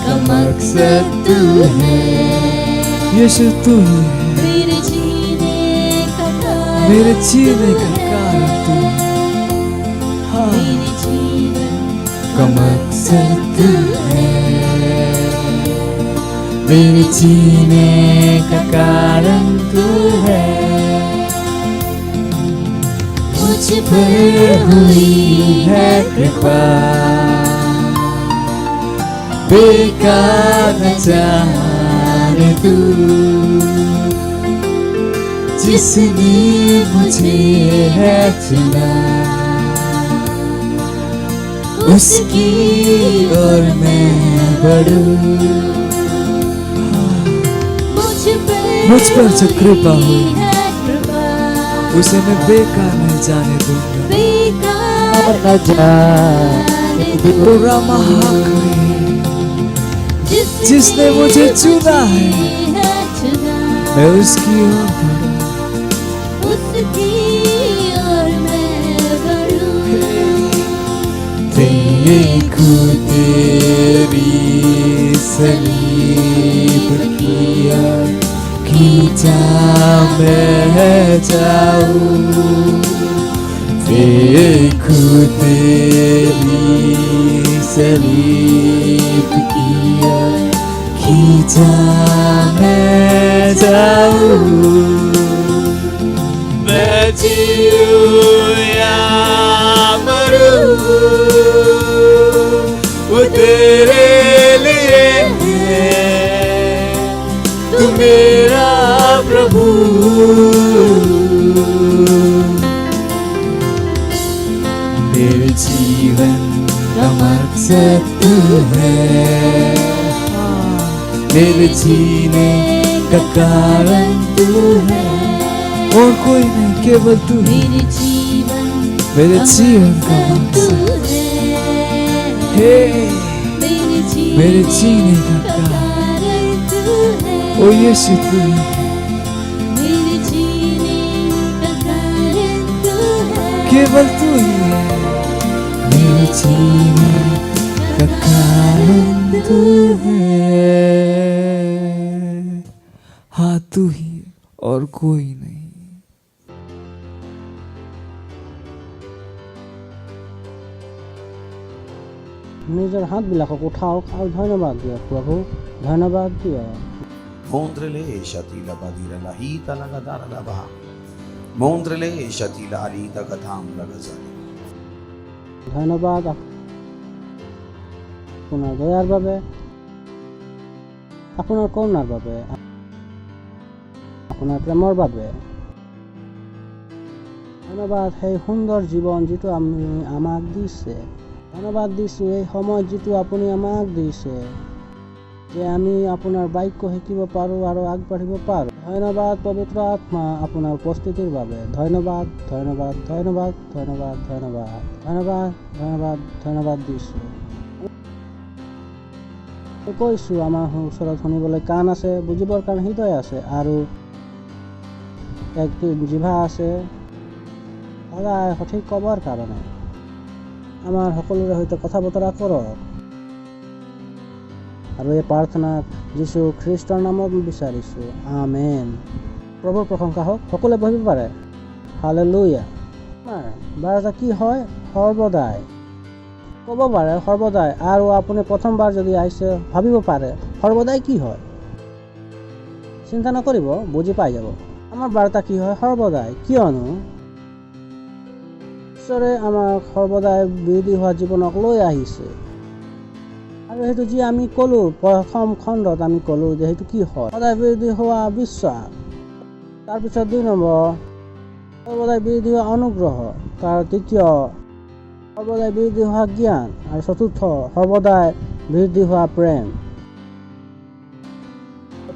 का मकसद तू है, यीशु तू ही है, मेरे जीने का कारण तू, मेरे जीवन का मकसद तू है, मेरे जीने का कारण तू है। मुझ पर हुई है कृपा, बेकार न जाने तू, जिसने मुझे है चुना, उसकी ओर मैं बढ़ूं। मुझ पर जो कृपा हुई उसे मैं बेकार नहीं जाने दूंगा, बेकार न जाने दूंगा। जिसने मुझे चुना है मैं उसकी ओर बढ़ूं, देखूं तेरी सलीब की ओर, खींचा मैं जाऊं, देखूं तेरी सलीब की ओर, खींचा मैं जाऊं, मैं जीऊं या मरूं, वो तेरे लिए है, तू मेरा प्रभु। मेरे जीवन का मकसद तू है, मेरे जीने का कारण तू है, और कोई नहीं, केवल तू। मेरे जीवन का मकसद है, मेरे जीने का कारण तू है, ओ यीशु तू ही है, मेरे जीने का कारण तू है, केवल तू ही है, मेरे जीने का कारण तू है। हाँ तू ही और कोई नहीं। নিজৰ হাতবিলাকক উঠাওক আৰু ধন্যবাদ দিয়ক প্ৰভু, ধন্যবাদ দিয়ক। Mondrele shatila badira lahita lagadara laba. Mondrele shatila alita gatham lagazali. ধন্যবাদ আপোনাৰ দয়াৰ বাবে, আপোনাৰ কৰুণাৰ বাবে, আপোনাৰ প্ৰেমৰ বাবে। ধন্যবাদ সেই সুন্দৰ জীৱন যিটো আমাক দিছে। ধন্যবাদ দিছোঁ এই সময় যিটো আপুনি আমাক দিছে, যে আমি আপোনাৰ বাক্য শিকিব পাৰোঁ আৰু আগবাঢ়িব পাৰোঁ। ধন্যবাদ পবিত্ৰ আত্মা আপোনাৰ উপস্থিতিৰ বাবে। ধন্যবাদ ধন্যবাদ ধন্যবাদ ধন্যবাদ ধন্যবাদ ধন্যবাদ ধন্যবাদ ধন্যবাদ দিছোঁ। কৈছোঁ আমাৰ ওচৰত শুনিবলৈ কাণ আছে, বুজিবৰ কাৰণে হৃদয় আছে আৰু এক জিভা আছে সদায় সঠিক ক'বৰ কাৰণে। আমাৰ সকলোৰে সৈতে কথা বতৰা কৰক আৰু এই প্ৰাৰ্থনা যীশু খ্ৰীষ্টৰ নামত বিচাৰিছোঁ, আমেন। প্ৰভুৰ প্ৰশংসা হওক। সকলোৱে বহিব পাৰে। হালেলুয়া। আমাৰ বাৰ্তা কি হয়? সৰ্বদাই ক'ব পাৰে সৰ্বদাই। আৰু আপুনি প্ৰথমবাৰ যদি আহিছে ভাবিব পাৰে সৰ্বদাই কি হয়। চিন্তা নকৰিব, বুজি পাই যাব। আমাৰ বাৰ্তা কি হয়? সৰ্বদাই। কিয়নো ঈশ্বৰে আমাক সৰ্বদাই বিৰোধী হোৱা জীৱনক লৈ আহিছে আৰু সেইটো যি আমি ক'লো প্ৰথম খণ্ডত আমি ক'লো যে সেইটো কি হয়? সদায় বিৰোধী হোৱা বিশ্বাস। তাৰপিছত 2 নম্বৰ সৰ্বদাই বিৰোধী হোৱা অনুগ্ৰহ। তাৰ তৃতীয় সৰ্বদাই বিৰোধী হোৱা জ্ঞান আৰু চতুৰ্থ সৰ্বদাই বিৰোধী হোৱা প্ৰেম।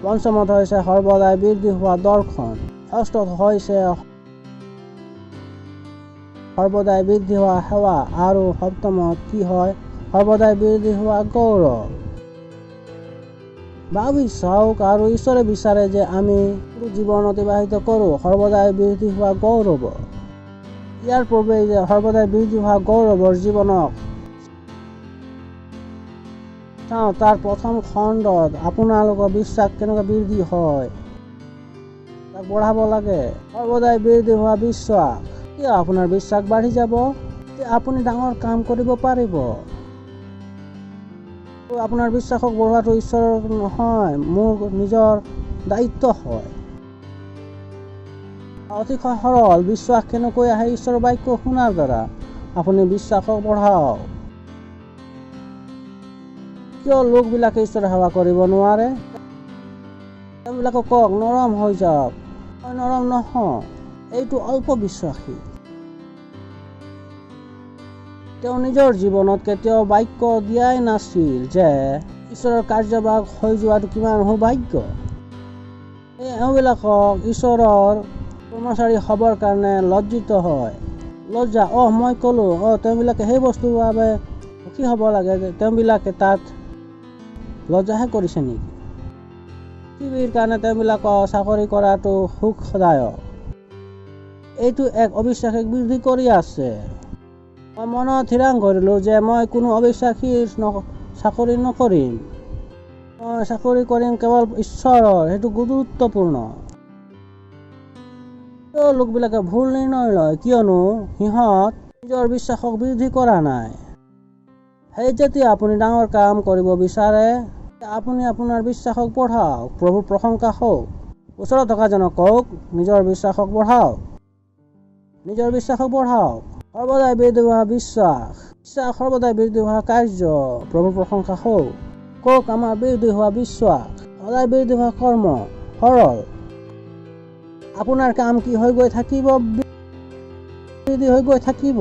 পঞ্চমত হৈছে সৰ্বদাই বিৰোধী হোৱা দৰ্শন। ষষ্ঠত হৈছে সৰ্বদাই বিৰোধী হোৱা সেৱা আৰু সপ্তমত কি হয়? সৰ্বদাই বিৰোধী হোৱা গৌৰৱ। ভাবি চাওক আৰু ঈশ্বৰে বিচাৰে যে আমি জীৱন অতিবাহিত কৰোঁ সৰ্বদাই বিৰোধী হোৱা গৌৰৱ। ইয়াৰ পূৰ্বে যে সৰ্বদাই বিৰোধী হোৱা গৌৰৱৰ জীৱনক চাওঁ, তাৰ প্ৰথম খণ্ডত আপোনালোকৰ বিশ্বাস কেনেকুৱা বিৰোধী হয় তাক বঢ়াব লাগে। সৰ্বদাই বিৰোধী হোৱা বিশ্বাস। কিয় আপোনাৰ বিশ্বাস বাঢ়ি যাব? আপুনি ডাঙৰ কাম কৰিব পাৰিব। আপোনাৰ বিশ্বাসক বঢ়োৱাটো ঈশ্বৰৰ নহয়, মোৰ নিজৰ দায়িত্ব হয়। অতিশয় সৰল। বিশ্বাস কেনেকৈ আহে? ঈশ্বৰৰ বাক্য শুনাৰ দ্বাৰা। আপুনি বিশ্বাসক বঢ়াওক। কিয় লোকবিলাকে ঈশ্বৰৰ সেৱা কৰিব নোৱাৰে? তেওঁবিলাকক কওক নৰম হৈ যাওক। মই নৰম নহওঁ, এইটো অল্প বিশ্বাসী। তেওঁ নিজৰ জীৱনত কেতিয়াও বাক্য দিয়াই নাছিল যে ঈশ্বৰৰ কাৰ্যভাগ হৈ যোৱাটো কিমান সৌভাগ্য। এওঁবিলাকক ঈশ্বৰৰ কৰ্মচাৰী হ'বৰ কাৰণে লজ্জিত হয়। লজ্জা। মই ক'লো তেওঁবিলাকে সেই বস্তুৰ বাবে সুখী হ'ব লাগে যে তেওঁবিলাকে তাত লজ্জাহে কৰিছে নেকি? পৃথিৱীৰ কাৰণে তেওঁবিলাকৰ চাকৰি কৰাটো সুখদায়ক। এইটো এক অবিশ্বাসীক বিৰোধী কৰি আছে। মই মনত থিৰাং কৰিলোঁ যে মই কোনো অবিশ্বাসীৰ চাকৰি নকৰিম। মই চাকৰি কৰিম কেৱল ঈশ্বৰৰ। সেইটো গুৰুত্বপূৰ্ণ। লোকবিলাকে ভুল নিৰ্ণয় লয় কিয়নো সিহঁত নিজৰ বিশ্বাসক বিৰোধী কৰা নাই। সেই যেতিয়া আপুনি ডাঙৰ কাম কৰিব বিচাৰে আপুনি আপোনাৰ বিশ্বাসক বঢ়াওক। প্ৰভুৰ প্ৰশংসা হওক। ওচৰত থকা জনক কওক নিজৰ বিশ্বাসক বঢ়াওক। নিজৰ বিশ্বাসক বঢ়াওক। সৰ্বদাই বিৰোধী হোৱা বিশ্বাস। বিশ্বাস সৰ্বদাই বিৰোধী হোৱা কাৰ্য। প্ৰভুৰ প্ৰশংসা হওক। কওক আমাৰ বিৰোধী হোৱা বিশ্বাস। সদায় বিৰোধী হোৱা কৰ্ম। সৰল। আপোনাৰ কাম কি হৈ গৈ থাকিব? বিৰোধী হৈ গৈ থাকিব।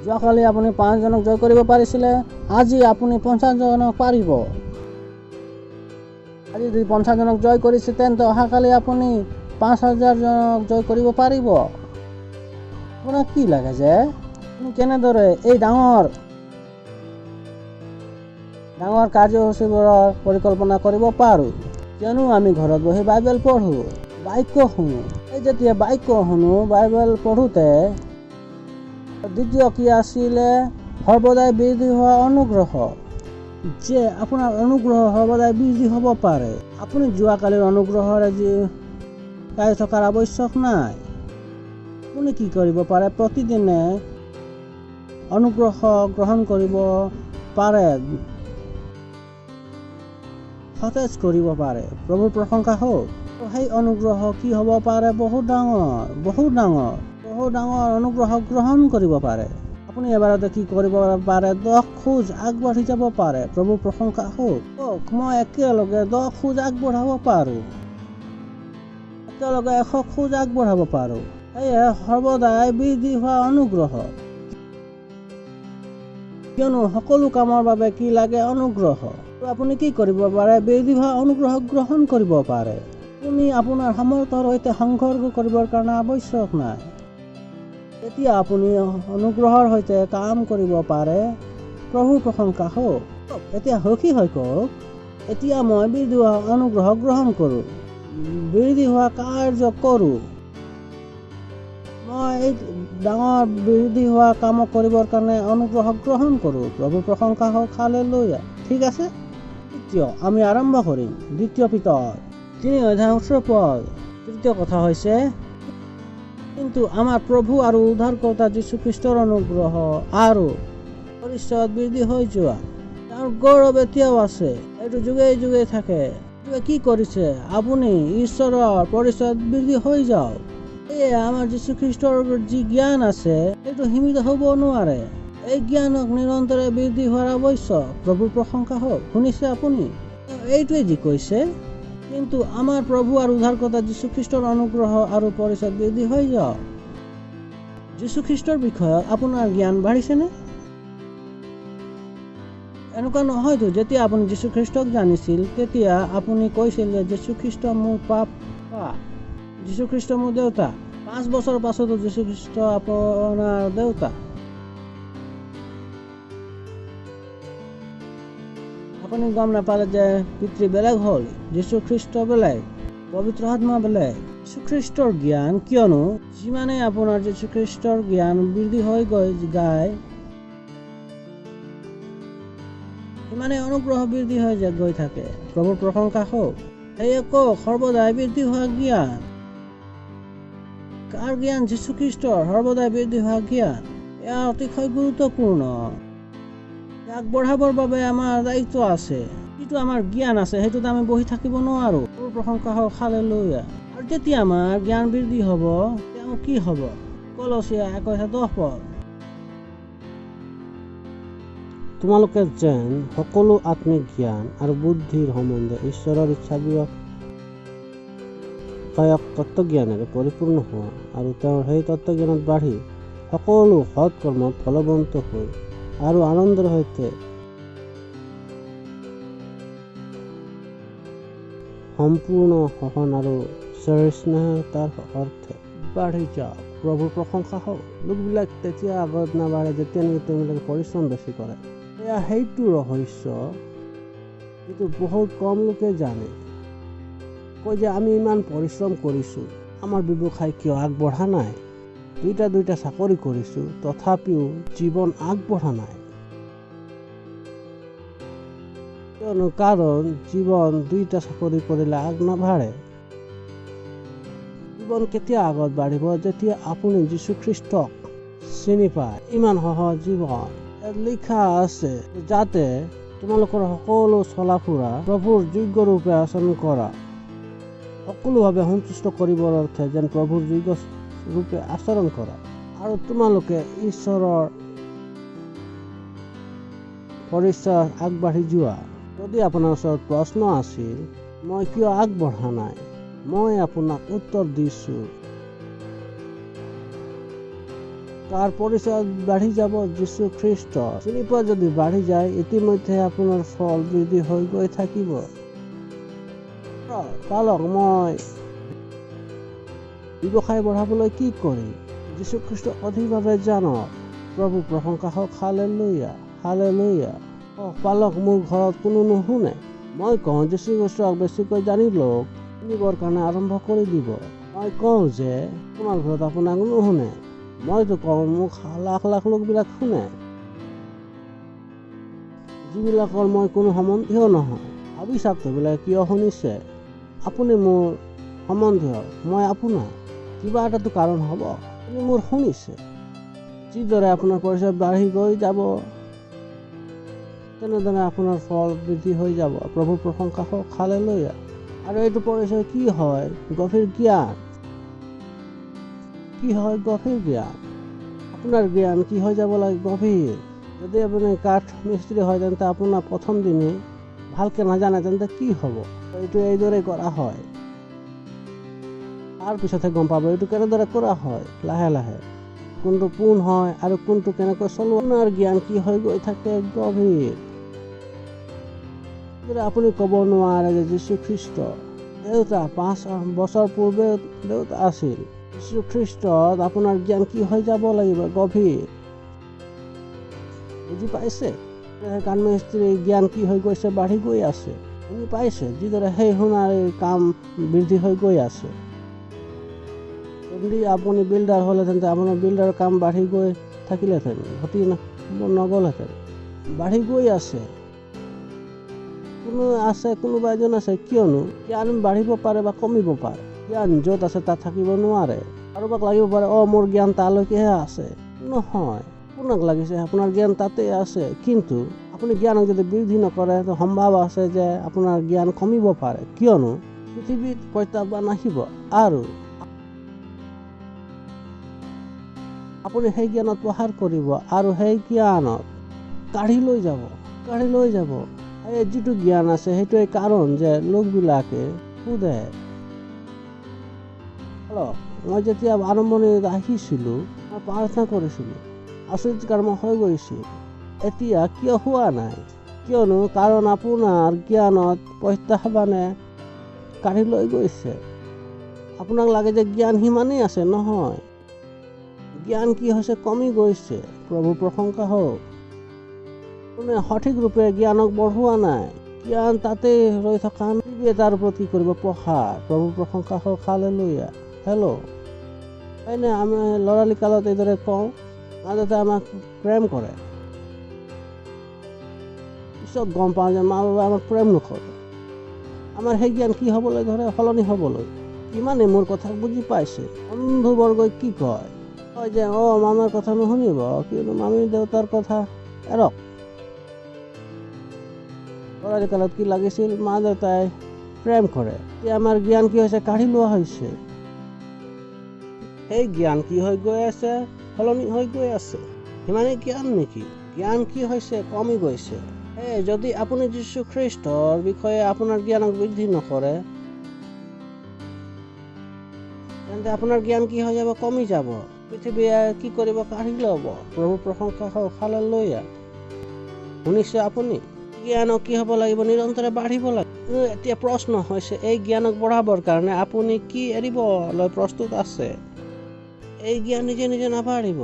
যোৱাকালি আপুনি 5 জনক জয় কৰিব পাৰিছিলে, আজি আপুনি 50 জনক পাৰিব। আজি যদি 50 জনক জয় কৰিছে তেন্তে অহাকালি আপুনি 5000 জনক জয় কৰিব পাৰিব। আপোনাক কি লাগে যে আপুনি কেনেদৰে এই ডাঙৰ কাৰ্যসূচীবোৰৰ পৰিকল্পনা কৰিব পাৰোঁ? কিয়নো আমি ঘৰত বহি বাইবেল পঢ়োঁ, বাক্য শুনো। এই যেতিয়া বাক্য শুনো, বাইবেল পঢ়োতে দ্বিতীয় কি আছিলে? সৰ্বদাই বিৰোধী হোৱা অনুগ্ৰহ। যে আপোনাৰ অনুগ্ৰহ সৰ্বদাই বিৰোধী হ'ব পাৰে। আপুনি যোৱাকালিৰ অনুগ্ৰহৰে গাই থকাৰ আৱশ্যক নাই। আপুনি কি কৰিব পাৰে? প্ৰতিদিনে অনুগ্ৰহ গ্ৰহণ কৰিব পাৰে, সতেজ কৰিব পাৰে। প্ৰভুৰ প্ৰশংসা হওক। সেই অনুগ্ৰহ কি হ'ব পাৰে? বহুত ডাঙৰ অনুগ্ৰহ গ্ৰহণ কৰিব পাৰে। আপুনি এবাৰতে কি কৰিব পাৰে? 10 খোজ আগবাঢ়ি যাব পাৰে। প্ৰভুৰ প্ৰশংসা হওক। মই একেলগে 10 খোজ আগবঢ়াব পাৰোঁ। একেলগে 100 খোজ আগবঢ়াব পাৰোঁ। সেয়ে সৰ্বদাই বিৰোধী হোৱা অনুগ্ৰহ। কিয়নো সকলো কামৰ বাবে কি লাগে? অনুগ্ৰহ। আপুনি কি কৰিব পাৰে? বিৰোধী হোৱা অনুগ্ৰহ গ্ৰহণ কৰিব পাৰে। আপুনি আপোনাৰ সামৰ্থ্যৰ সৈতে সংঘৰ্ষ কৰিবৰ কাৰণে আৱশ্যক নাই। তেতিয়া আপুনি অনুগ্ৰহৰ সৈতে কাম কৰিব পাৰে। প্ৰভুৰ প্ৰশংসা হওক। এতিয়া সুখী হৈ কওক, এতিয়া মই বৃদ্ধি হোৱা অনুগ্ৰহ গ্ৰহণ কৰোঁ, বৃদ্ধি হোৱা কাৰ্য কৰোঁ। মই এই ডাঙৰ বৃদ্ধি হোৱা কাম কৰিবৰ কাৰণে অনুগ্ৰহ গ্ৰহণ কৰোঁ। প্ৰভু প্ৰশংসা হওক, হালেলুয়া। ঠিক আছে, তৃতীয় আমি আৰম্ভ কৰিম 2 পিতৰ 3:18 তৃতীয় কথা হৈছে, কিন্তু আমাৰ প্ৰভু আৰু উদ্ধাৰকৰ্তা যীশুখ্ৰীষ্টৰ অনুগ্ৰহ আৰু পৰিচয়ত বৃদ্ধি হৈ যোৱা। তাৰ গৌৰৱ এতিয়াও আছে, এইটো যুগে যুগে থাকে। কি কৰিছে? আপুনি ঈশ্বৰৰ পৰিচয়ত বৃদ্ধি হৈ যাওক। এয়ে আমাৰ যীশুখ্ৰীষ্টৰ যি জ্ঞান আছে সেইটো সীমিত হ'ব নোৱাৰে। এই জ্ঞানক নিৰন্তৰে বৃদ্ধি হোৱাৰ আৱশ্যক। প্ৰভুৰ প্ৰশংসা হওক। শুনিছে আপুনি? এইটোৱে যি কৈছে, কিন্তু আমাৰ প্ৰভু আৰু উদ্ধাৰকৰ্তা যীশুখ্ৰীষ্টৰ অনুগ্ৰহ আৰু পৰিচয়ত বৃদ্ধি হৈ যাওক। যীশুখ্ৰীষ্টৰ বিষয়ত আপোনাৰ জ্ঞান বাঢ়িছেনে? এনেকুৱা নহয়তো যেতিয়া আপুনি যীশুখ্ৰীষ্টক জানিছিল তেতিয়া আপুনি কৈছিল যে যীশুখ্ৰীষ্ট মোৰ পাপা, যীশুখ্ৰীষ্ট মোৰ দেউতা। 5 বছৰ পাছতো যীশুখ্ৰীষ্ট আপোনাৰ দেউতা। আপুনি গম নাপালে যে পিতৃ বেলেগ হ'ল, যীশুখ্ৰীষ্ট বেলেগ, পবিত্ৰ আত্মা বেলেগ। যীশুখ্ৰীষ্টৰ জ্ঞান, কিয়নো যিমানে আপোনাৰ যীশুখ্ৰীষ্টৰ জ্ঞান বৃদ্ধি হৈ যায় সিমানে অনুগ্ৰহ বৃদ্ধি হৈ গৈ থাকে। প্ৰভুৰ প্ৰশংসা হওক। সেয়ে কওক, সৰ্বদাই বৃদ্ধি হোৱা জ্ঞান। কাৰ জ্ঞান? যীশুখ্ৰীষ্টৰ সৰ্বদাই বৃদ্ধি হোৱা জ্ঞান। এয়া অতিশয় গুৰুত্বপূৰ্ণ। ইয়াক বঢ়াবৰ বাবে আমাৰ দায়িত্ব আছে। যিটো আমাৰ জ্ঞান আছে সেইটোত আমি বহি থাকিব নোৱাৰো। প্ৰভুৰ প্ৰশংসা হওক, হালেলুয়া। আৰু যেতিয়া আমাৰ জ্ঞান বৃদ্ধি হ'ব, তেওঁ কি হ'ব? কলচীয়া 1:10 তোমালোকে যেন সকলো আত্মিক জ্ঞান আৰু বুদ্ধিৰ সম্বন্ধে ঈশ্বৰৰ ইচ্ছা বিষয়ক তত্ত্বজ্ঞানেৰে পৰিপূৰ্ণ হোৱা আৰু তেওঁৰ সেই তত্ত্বজ্ঞানত বাঢ়ি সকলো সৎ কৰ্মত ফলৱন্ত হৈ আৰু আনন্দৰ সৈতে সম্পূৰ্ণ সহন আৰু স্নেহতাৰ অৰ্থে বাঢ়ি যাওক। প্ৰভুৰ প্ৰশংসা হওক। লোকবিলাক তেতিয়া আগত নাবাঢ়ে যেতিয়া নেকি তেওঁলোকে পৰিশ্ৰম বেছি কৰে। এয়া সেইটো ৰহস্য যিটো বহুত কম লোকে জানে। কয় যে আমি ইমান পৰিশ্ৰম কৰিছোঁ, আমাৰ ব্যৱসায় কিয় আগবঢ়া নাই? দুইটা চাকৰি কৰিছোঁ, তথাপিও জীৱন আগবঢ়া নাই। কিয়নো? কাৰণ জীৱন 2টা চাকৰি কৰিলে আগ নাবাঢ়ে। জীৱন কেতিয়া আগত বাঢ়িব? যেতিয়া আপুনি যীশুখ্ৰীষ্টক চিনি পায়। ইমান সহজ জীৱন। লিখা আছে যাতে তোমালোকৰ সকলো চলা ফুৰা প্ৰভুৰ যোগ্য ৰূপে আচৰণ কৰা, সকলোভাৱে সন্তুষ্ট কৰিবৰ অৰ্থে যেন প্ৰভুৰ যোগ্য ৰূপে আচৰণ কৰা, আৰু তোমালোকে ঈশ্বৰৰ পৰিচয়ত আগবাঢ়ি যোৱা। যদি আপোনাৰ ওচৰত প্ৰশ্ন আছিল, মই কিয় আগবঢ়া নাই, মই আপোনাক উত্তৰ দিছোঁ। তাৰ পৰিচয়ত বাঢ়ি যাব যীশুখ্ৰীষ্ট। চিনি পোৱা যদি বাঢ়ি যায়, ইতিমধ্যে আপোনাৰ ফল বৃদ্ধি হৈ গৈ থাকিব। পালক, মই ব্যৱসায় বঢ়াবলৈ কি কৰিম? যীশুখ্ৰীষ্ট অধিকভাৱে জানক। প্ৰভু প্ৰশংসা হওক, হালেলুয়া, হালেলুয়া। পালক, মোৰ ঘৰত কোনো নুশুনে। মই কওঁ যীশুখ্ৰীষ্টক বেছিকৈ জানি লওক, শুনিবৰ কাৰণে আৰম্ভ কৰি দিব। মই কওঁ যে তোমাৰ ঘৰত আপোনাক নুশুনে। মইতো কওঁ মোক লাখ লাখ লোকবিলাক শুনে, যিবিলাকৰ মই কোনো সম্বন্ধীয় নহয়। ভাবি চাওক বোলে কিয় শুনিছে? আপুনি মোৰ সম্বন্ধীয়, মই আপোনাৰ। কিবা এটাতো কাৰণ হ'ব। আপুনি মোৰ শুনিছে। যিদৰে আপোনাৰ পৰিচয় বাঢ়ি গৈ যাব, তেনেদৰে আপোনাৰ ফল বৃদ্ধি হৈ যাব। প্ৰভুৰ প্ৰশংসা হওক, হালেলুয়া। আৰু এইটো পৰিচয় কি হয়? গভীৰ জ্ঞান। কি হয়? গভীৰ জ্ঞান। আপোনাৰ জ্ঞান কি হৈ যাব লাগে? গভীৰ। যদি আপুনি কাঠ মিস্ত্ৰী হয়, তেন্তে আপোনাৰ প্ৰথম দিনে ভালকে নাজানে, তেন্তে কি হ'ব? এইটো এইদৰে কৰা হয়, তাৰ পিছতহে গম পাব এইটো কেনেদৰে কৰা হয়। লাহে লাহে কোনটো পোন হয় আৰু কোনটো কেনেকৈ চলোৱা। আপোনাৰ জ্ঞান কি হৈ গৈ থাকে? গভীৰ। আপুনি ক'ব নোৱাৰে যে যীশুখ্ৰীষ্ট দেউতা 5 বছৰ পূৰ্বে দেউতা আছিল। যীশুখ্ৰীষ্টত আপোনাৰ জ্ঞান কি হৈ যাব লাগিব? গভীৰ। বুজি পাইছে? কাঠমিস্ত্ৰী জ্ঞান কি হৈ গৈছে, বাঢ়ি গৈ আছে। শুনি পাইছে যিদৰে সেই সোণাৰীৰ কাম বৃদ্ধি হৈ গৈ আছে। যদি আপুনি বিল্ডাৰ হ'লেহেঁতেন আপোনাৰ বিল্ডাৰৰ কাম বাঢ়ি গৈ থাকিলেহেঁতেন, ঘটি নগ'লহেঁতেন। বাঢ়ি গৈ আছে। কোনোবা এজন আছে, কিয়নো জ্ঞান বাঢ়িব পাৰে বা কমিব পাৰে। জ্ঞান য'ত আছে তাত থাকিব নোৱাৰে। কাৰোবাক লাগিব পাৰে মোৰ জ্ঞান তালৈকেহে আছে, নহয়। আপোনাক লাগিছে আপোনাৰ জ্ঞান তাতে আছে, কিন্তু আপুনি জ্ঞানক যদি বৃদ্ধি নকৰে তো সম্ভৱ আছে যে আপোনাৰ জ্ঞান কমিব পাৰে, কিয়নো পৃথিৱীত প্ৰত্যাহ্বান আহিব আৰু আপুনি সেই জ্ঞানত প্ৰসাৰ কৰিব আৰু সেই জ্ঞানত কাঢ়ি লৈ যাব। এই যিটো জ্ঞান আছে সেইটোৱে কাৰণ যে লোকবিলাকে সোধে। মই যেতিয়া আৰম্ভণিত আহিছিলোঁ, মই প্ৰাৰ্থনা কৰিছিলোঁ, আচৰিত কৰ্ম হৈ গৈছিল। এতিয়া কিয় হোৱা নাই? কিয়নো কাৰণ আপোনাৰ জ্ঞানত প্ৰত্যাহ্বানে কাঢ়ি লৈ গৈছে। আপোনাক লাগে যে জ্ঞান সিমানেই আছে, নহয়। জ্ঞান কি হৈছে, কমি গৈছে। প্ৰভু প্ৰশংসা হওক। কোনে সঠিক ৰূপে জ্ঞানক বঢ়োৱা নাই। জ্ঞান তাতে ৰৈ থকা তাৰ ওপৰত কি কৰিব, প্ৰসাৰ। প্ৰভু প্ৰশংসা হওক। হালেলুয়া। হেল্ল', হয়নে? আমি ল'ৰালি কালত এইদৰে কওঁ, মা দেউতাই আমাক প্ৰেম কৰে। পিছত গম পাওঁ যে মা বাবাই আমাক প্ৰেম নকৰে। আমাৰ সেই জ্ঞান কি হ'বলৈ ধৰে, সলনি হ'বলৈ। কিমানে মোৰ কথা বুজি পাইছে। বন্ধুবৰ্গই কি কয় যে মামাৰ কথা নুশুনিব, কিন্তু মামী দেউতাৰ কথা এৰক। ল'ৰালি কালত কি লাগিছিল, মা দেউতাই প্ৰেম কৰে। এতিয়া আমাৰ জ্ঞান কি হৈছে, কাঢ়ি লোৱা হৈছে। সেই জ্ঞান কি হৈ গৈ আছে, সলনি হৈ গৈ আছে। সিমানেই জ্ঞান নেকি? জ্ঞান কি হৈছে, কমি গৈছে। যদি আপুনি যীশু খ্ৰীষ্টৰ বিষয়ে আপোনাৰ জ্ঞানক বৃদ্ধি নকৰে, তেন্তে আপোনাৰ জ্ঞান কি হৈ যাব, কমি যাব। পৃথিৱীয়ে কি কৰিব, কাঢ়ি ল'ব। প্ৰভু প্ৰশংসা হওক। হালেলুয়া। শুনিছে আপুনি? জ্ঞানক কি হ'ব লাগিব, নিৰন্তৰে বাঢ়িব লাগিব। এতিয়া প্ৰশ্ন হৈছে, এই জ্ঞানক বঢ়াবৰ কাৰণে আপুনি কি এৰিবলৈ প্ৰস্তুত আছে? এই জ্ঞান নিজে নিজে নাবাঢ়িব।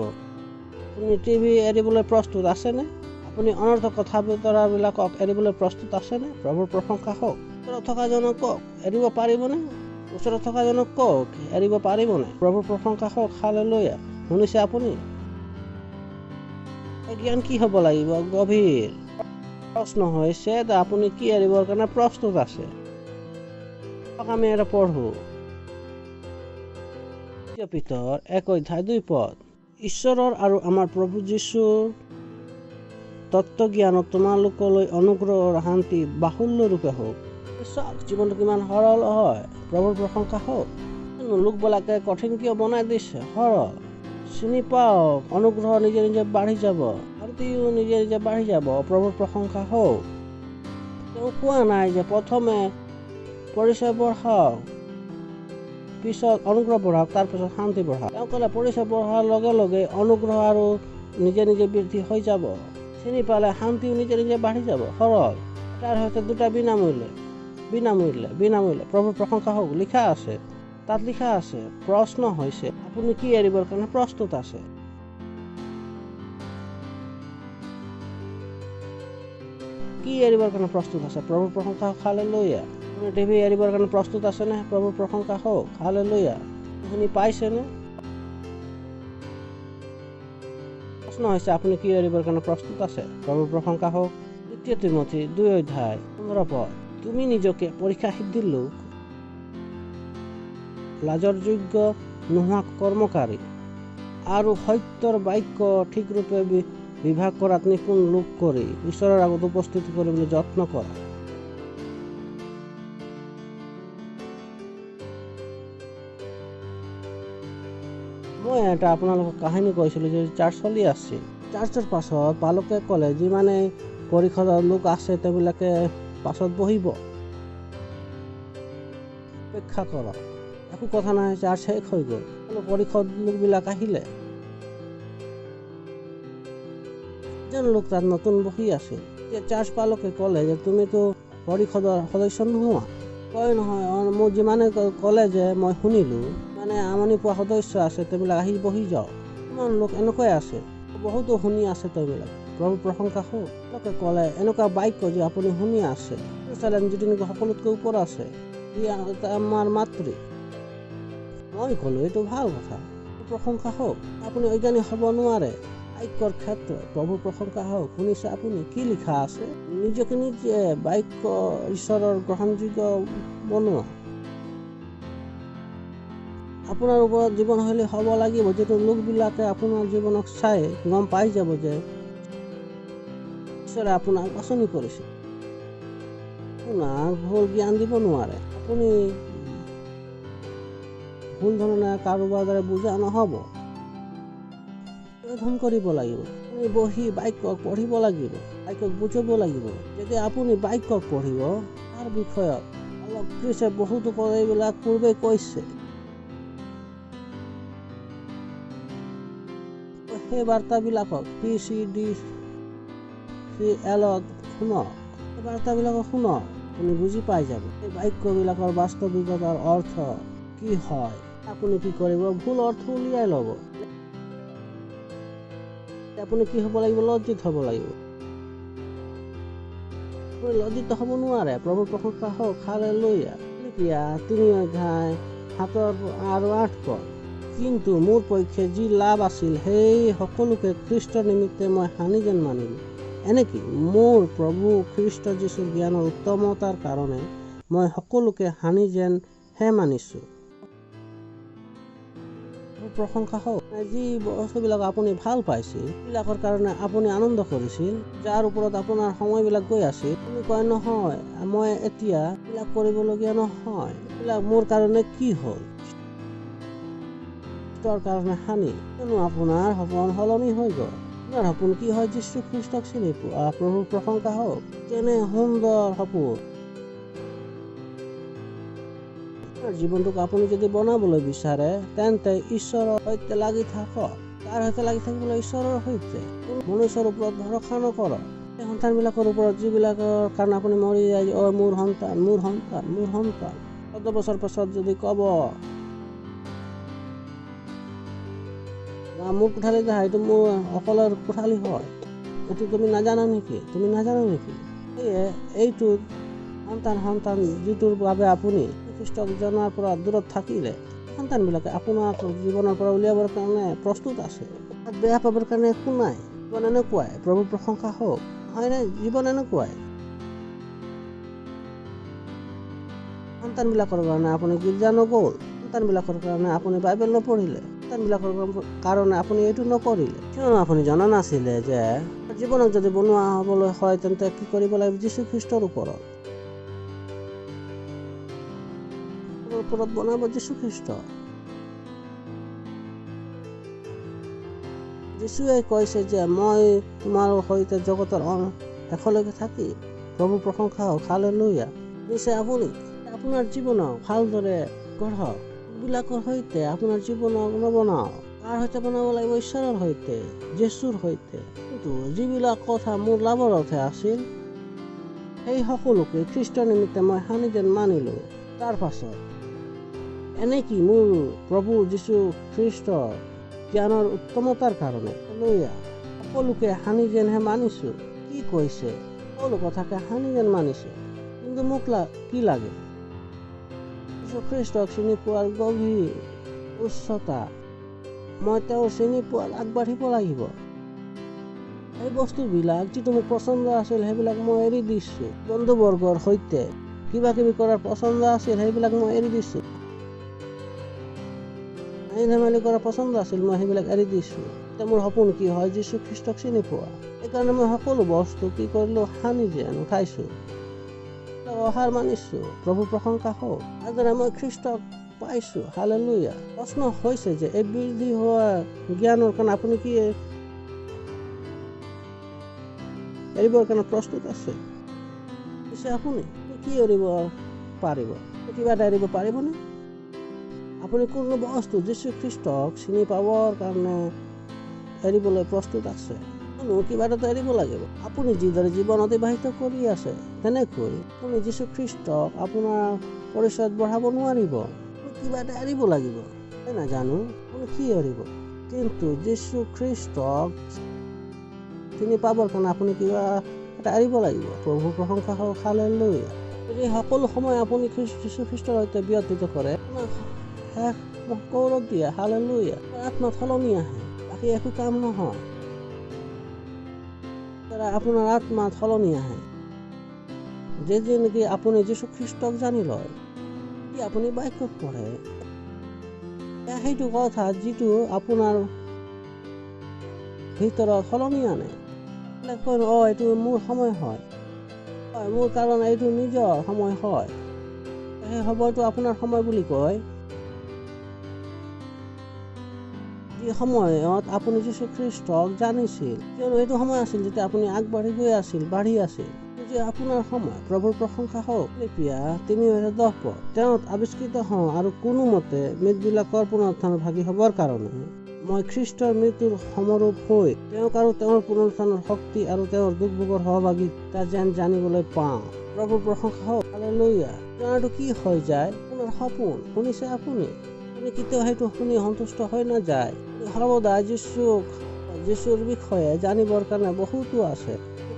আপুনি টিভি এৰিবলৈ প্ৰস্তুত আছেনে? আপুনি অনৰ্থক কথা বতৰাবিলাকক এৰিবলৈ প্ৰস্তুত আছেনে? প্ৰভুৰ প্ৰশংসা হওক। ওচৰত থকাজনক কওক, এৰিব পাৰিবনে? ওচৰত থকাজনক কওক, এৰিব পাৰিবনে? প্ৰভুৰ প্ৰশংসা হওক। হালেলুয়া। শুনিছে আপুনি? এই জ্ঞান কি হ'ব লাগিব, গভীৰ। প্ৰশ্ন হৈছে যে আপুনি কি এৰিবৰ কাৰণে প্ৰস্তুত আছে? আমি এটা পঢ়ো। পিতৰ 1:2 ঈশ্বৰৰ আৰু আমাৰ প্ৰভু যীশুৰ তত্ত্বজ্ঞানত তোমালোকলৈ অনুগ্ৰহ আৰু শান্তি বাহুল্যৰূপে হওক। চাওক জীৱনটো কিমান সৰল হয়। প্ৰভুৰ প্ৰশংসা হওক। লোকবিলাকে কঠিন কিয় বনাই দিছে? সৰল। চিনি পাওক, অনুগ্ৰহ নিজে নিজে বাঢ়ি যাব, শান্তিও নিজে নিজে বাঢ়ি যাব। প্ৰভুৰ প্ৰশংসা হওক। তেওঁ কোৱা নাই যে প্ৰথমে পৰিচয় বঢ়াওক, পিছত অনুগ্ৰহ বঢ়াওক, তাৰপিছত শান্তি বঢ়াওক। তেওঁ ক'লে পৰিচয় বঢ়াৰ লগে লগে অনুগ্ৰহ আৰু নিজে নিজে বৃদ্ধি হৈ যাব। চিনি পালে শান্তিও নিজে নিজে বাঢ়ি যাব। সৰল। তাৰ সৈতে দুটা বিনামূল্যে। প্ৰভুৰ প্ৰশংসা হওক। লিখা আছে, তাত লিখা আছে। প্ৰশ্ন হৈছে, আপুনি কি এৰিবৰ কাৰণে প্ৰস্তুত আছে? কি এৰিবৰ কাৰণে প্ৰস্তুত আছে? প্ৰভুৰ প্ৰশংসা হওক। হালেলুয়া। আপুনি টিভি এৰিবৰ কাৰণে প্ৰস্তুত আছেনে? প্ৰভুৰ প্ৰশংসা হওক। হালেলুয়া। শুনি পাইছেনে? প্ৰশ্ন হৈছে, আপুনি কি এৰিবৰ কাৰণে প্ৰস্তুত আছে? প্ৰভুৰ প্ৰশংসা হওক। 2 তিমথী 2:15 তুমি নিজকে পৰীক্ষা সিদ্ধিৰ লোক, লাজৰ যোগ্য নোহোৱা কৰ্মকাৰী আৰু সত্যৰ বাক্য ঠিক ৰূপে বিভাগ কৰাত নিপুণ লোক কৰি ঈশ্বৰৰ আগত উপস্থিত কৰিবলৈ যত্ন কৰা। মই এটা আপোনালোকক কাহিনী কৈছিলোঁ যে চাৰ্চ চলি আছিল। চাৰ্চৰ পাছত পালকে ক'লে যিমানে পৰিষদৰ লোক আছে তেওঁবিলাকে পাছত বহিব, অপেক্ষা কৰক। একো কথা নাই, চাৰ্চ শেষ হৈ গ'ল। পৰিষদ লোকবিলাক আহিলে। এজন লোক তাত নতুন বহি আছিল। এতিয়া চাৰ্চ পালকে ক'লে যে তুমিতো পৰিষদৰ সদস্য নোহোৱা। কয় নহয়, মোক যিমানে ক'লে যে মই শুনিলোঁ, মানে আমনি পোৱা সদস্য আছে, তেওঁবিলাক আহি বহি যাওক। ইমান লোক এনেকুৱাই আছে, বহুতো শুনি আছে। তেওঁবিলাক প্ৰভু প্ৰশংসা হওক। লোকে ক'লে এনেকুৱা বাক্য যে আপুনি শুনি আছে, যেৰুচালেম যিটো নেকি সকলোতকৈ ওপৰত আছে, ই আমাৰ মাতৃ। মই ক'লো এইটো ভাল কথা, প্ৰশংসা হওক। আপুনি অজ্ঞানী হ'ব নোৱাৰে। বাক্যৰ ক্ষেত্ৰত প্ৰভু প্ৰশংসা হওক। শুনিছে আপুনি কি লিখা আছে? নিজকে নিজে বাক্য ঈশ্বৰৰ গ্ৰহণযোগ্য বনোৱা। আপোনাৰ ওপৰত জীৱনশৈলী হ'ব লাগিব, যিটো লোকবিলাকে আপোনাৰ জীৱনক চাই গম পাই যাব যে ঈশ্বৰে আপোনাক বাছনি কৰিছে। আপোনাক ভুল জ্ঞান দিব নোৱাৰে। আপুনি ভুল ধৰণে কাৰোবাৰ দ্বাৰা বুজা নহ'ব। অধ্যয়ন কৰিব লাগিব। আপুনি বহি বাক্যক পঢ়িব লাগিব, বাক্যক বুজিব লাগিব। যেতিয়া আপুনি বাক্যক পঢ়িব, তাৰ বিষয়ত অলপ খ্ৰীষ্টে বহুতো এইবিলাক পূৰ্বে কৈছে, সেই বাৰ্তাবিলাকক PCDCL-ত শুনক। সেই বাৰ্তাবিলাকক শুনক, আপুনি বুজি পাই যাব এই বাক্যবিলাকৰ বাস্তৱিকতাৰ অৰ্থ কি হয়। আপুনি কি কৰিব? ভুল অৰ্থ উলিয়াই ল'ব। আপুনি কি হ'ব লাগিব? লজ্জিত হ'ব লাগিব। আপুনি লজ্জিত হ'ব নোৱাৰে। প্ৰভু প্ৰশংসা হওক। হালেলুয়া। ফিলিপিয়া 3:7-8 কিন্তু মোৰ পক্ষে যি লাভ আছিল, সেই সকলোকে খ্ৰীষ্টৰ নিমিত্তে মই হানি যেন মানিলো। এনেকি মোৰ প্ৰভু খ্ৰীষ্ট যীশুৰ জ্ঞানৰ উত্তমতাৰ কাৰণে মই সকলোকে হানি যেনহে মানিছো। প্ৰশংসা হওক। যি বস্তুবিলাক আপুনি ভাল পাইছিল, সেইবিলাকৰ কাৰণে আপুনি আনন্দ কৰিছিল, যাৰ ওপৰত আপোনাৰ সময়বিলাক গৈ আছিল, আপুনি কয় নহয় মই এতিয়া এইবিলাক কৰিবলগীয়া নহয়, এইবিলাক মোৰ কাৰণে কি হ'ল? কাৰণে হানি, কিয়নো আপোনাৰ সপোন সলনি হৈ গ'ল। আপোনাৰ সপোন কি হয়? যীশু খ্ৰীষ্টক চিনি পোৱা। প্ৰভু প্ৰশংসা হওক। কেনে সুন্দৰ সপোন। জীৱনটোক আপুনি যদি বনাবলৈ বিচাৰে, তেন্তে ঈশ্বৰৰ সৈতে লাগি থাকক। তাৰ সৈতে লাগি থাকিবলৈ ঈশ্বৰৰ সৈতে। মনুষ্যৰ ওপৰত ভৰসা নকৰক। সেই সন্তানবিলাকৰ ওপৰত যিবিলাকৰ কাৰণে আপুনি মৰি যায়, মোৰ সন্তান, মোৰ সন্তান, মোৰ সন্তান। 14 বছৰ পাছত যদি ক'ব মোৰ কোঠালিত এইটো মোৰ অকলৰ কোঠালি হয়, এইটো তুমি নাজানা নেকি? তুমি নাজানা নেকি? সেয়ে এইটো সন্তান যিটোৰ বাবে আপুনি খ্ৰীষ্টক জনাৰ পৰা দূৰত থাকিলে, সন্তানবিলাকে আপোনাক জীৱনৰ পৰা উলিয়াবৰ কাৰণে প্ৰস্তুত আছে। বেয়া পাবৰ কাৰণে একো নাই। জীৱন এনেকুৱাই। প্ৰভু প্ৰশংসা হওক। হয়নে? জীৱন এনেকুৱাই। সন্তানবিলাকৰ কাৰণে আপুনি গীৰ্জা নগ'ল, সন্তানবিলাকৰ কাৰণে আপুনি বাইবেল নপঢ়িলে, সন্তানবিলাকৰ কাৰণে আপুনি এইটো নকৰিলে, কিয়নো আপুনি জনা নাছিলে যে জীৱনক যদি বনোৱা হ'বলৈ হয়, তেন্তে কি কৰিব লাগিব? যীশু খ্ৰীষ্টৰ ওপৰত বনাব। যীশু খ্ৰীষ্ট। যীশুৱে কৈছে যে মই তোমাৰ সৈতে জগতৰ শেষলৈকে থাকিম। প্ৰভু প্ৰশংসা হওক। হালেলুয়া। নিশ্চয় আপুনি আপোনাৰ জীৱনক ভালদৰে গঢ়ক। বিলাকৰ সৈতে আপোনাৰ জীৱনক নবনাওক। কাৰ সৈতে বনাব লাগিব? ঈশ্বৰৰ সৈতে, যীশুৰ সৈতে। কিন্তু যিবিলাক কথা মোৰ লাভৰ অৰ্থে আছিল, সেই সকলোকে খ্ৰীষ্টৰ নিমিত্তে মই হানি যেন মানিলো। তাৰ পাছত এনেকি মোৰ প্ৰভু যীশু খ্ৰীষ্টৰ জ্ঞানৰ উত্তমতাৰ কাৰণে সকলোকে হানি যেনহে মানিছো। কি কৈছে? সকলো কথাকে হানি যেন মানিছো। কিন্তু মোক কি লাগে? যীশু খ্ৰীষ্টক চিনি পোৱাৰ গভীৰ উচ্চতা, মই তেওঁ চিনি পোৱাত আগবাঢ়িব লাগিব। সেই বস্তুবিলাক যিটো মোক পচন্দ আছিল, সেইবিলাক মই এৰি দিছো। বন্ধুবৰ্গৰ সৈতে কিবা কিবি কৰাৰ পচন্দ আছিল, সেইবিলাক মই এৰি দিছো। ধেমালি কৰা পচন্দ আছিল, মই সেইবিলাক এৰি দিছো। এতিয়া মোৰ সপোন কি হয়? যীশু খ্ৰীষ্টক চিনি পোৱা। সেইকাৰণে মই সকলো বস্তু কি কৰিলো? হানি যেন উঠাইছো, হাৰ মানিছো। প্ৰভু প্ৰশংসা হওক। আজিৰে মই খ্ৰীষ্টক পাইছো। হালেলুয়া। প্ৰশ্ন হৈছে যে এই বৃদ্ধি হোৱা জ্ঞানৰ কাৰণে আপুনি কি এৰিবৰ কাৰণে প্ৰস্তুত আছে? পিছে আপুনি কি এৰিব পাৰিব? কিবা এটা এৰিব পাৰিবনে? আপুনি কোনো বস্তু যীশু খ্ৰীষ্টক চিনি পাবৰ কাৰণে এৰিবলৈ প্ৰস্তুত আছে? কিবা এটা এৰিব লাগিব। আপুনি যিদৰে জীৱন অতিবাহিত কৰি আছে, তেনেকৈ আপুনি যীশু খ্ৰীষ্টক আপোনাৰ পৰিচয়ত বঢ়াব নোৱাৰিব। কিবা এটা এৰিব লাগিব। নাজানো আপুনি কি এৰিব, কিন্তু যীশু খ্ৰীষ্টক তিনি পাবৰ কাৰণে আপুনি কিবা এটা এৰিব লাগিব। প্ৰভু প্ৰশংসা হওক, হালেলুয়া। যদি সকলো সময় আপুনি যীশু খ্ৰীষ্টৰ সৈতে ব্যতীত কৰে, শেষ গৌৰৱ দিয়ে, হালেলুয়া। আত্মাত সলনি আহে, বাকী একো কাম নহয়। আপোনাৰ আত্মাত সলনি আহে যে নেকি আপুনি যীশু খ্ৰীষ্টক জানি লয়, আপুনি বাক্যত পঢ়ে, সেইটো কথা যিটো আপোনাৰ ভিতৰত সলনি আনে। এইটো মোৰ সময় হয়, মোৰ কাৰণ এইটো নিজৰ সময় হয়, সেই সময়টো আপোনাৰ সময় বুলি কয়। যি সময়ত আপুনি যীশু খ্ৰীষ্টক জানিছিল, কিয়নো এইটো সময় আছিল যেতিয়া আপুনি আগবাঢ়ি গৈ আছিল, বাঢ়ি আছিল। যে আপোনাৰ সময়, প্ৰভুৰ প্ৰশংসা হওক। ফিলিপিয়া 3:10 তেওঁত আৱিষ্কৃত হওঁ আৰু কোনোমতে মৃতবিলাকৰ পুনৰুত্থানৰ ভাগী হ'বৰ কাৰণে মই খ্ৰীষ্টৰ মৃত্যুৰ সমৰূপ হৈ তেওঁক আৰু তেওঁৰ পুনৰুত্থানৰ শক্তি আৰু তেওঁৰ দুখভোগৰ সহভাগিতা যেন জানিবলৈ পাওঁ। প্ৰভুৰ প্ৰশংসা হওক, হালেলুয়া। জনাটো কি হৈ যায়? আপোনাৰ সপোন শুনিছে আপুনি কেতিয়াও সেইটো শুনি সন্তুষ্ট হৈ নাযায়। সৰ্বদা যীশুৰ বিষয়ে জানিবৰ কাৰণে বহুতো আছে।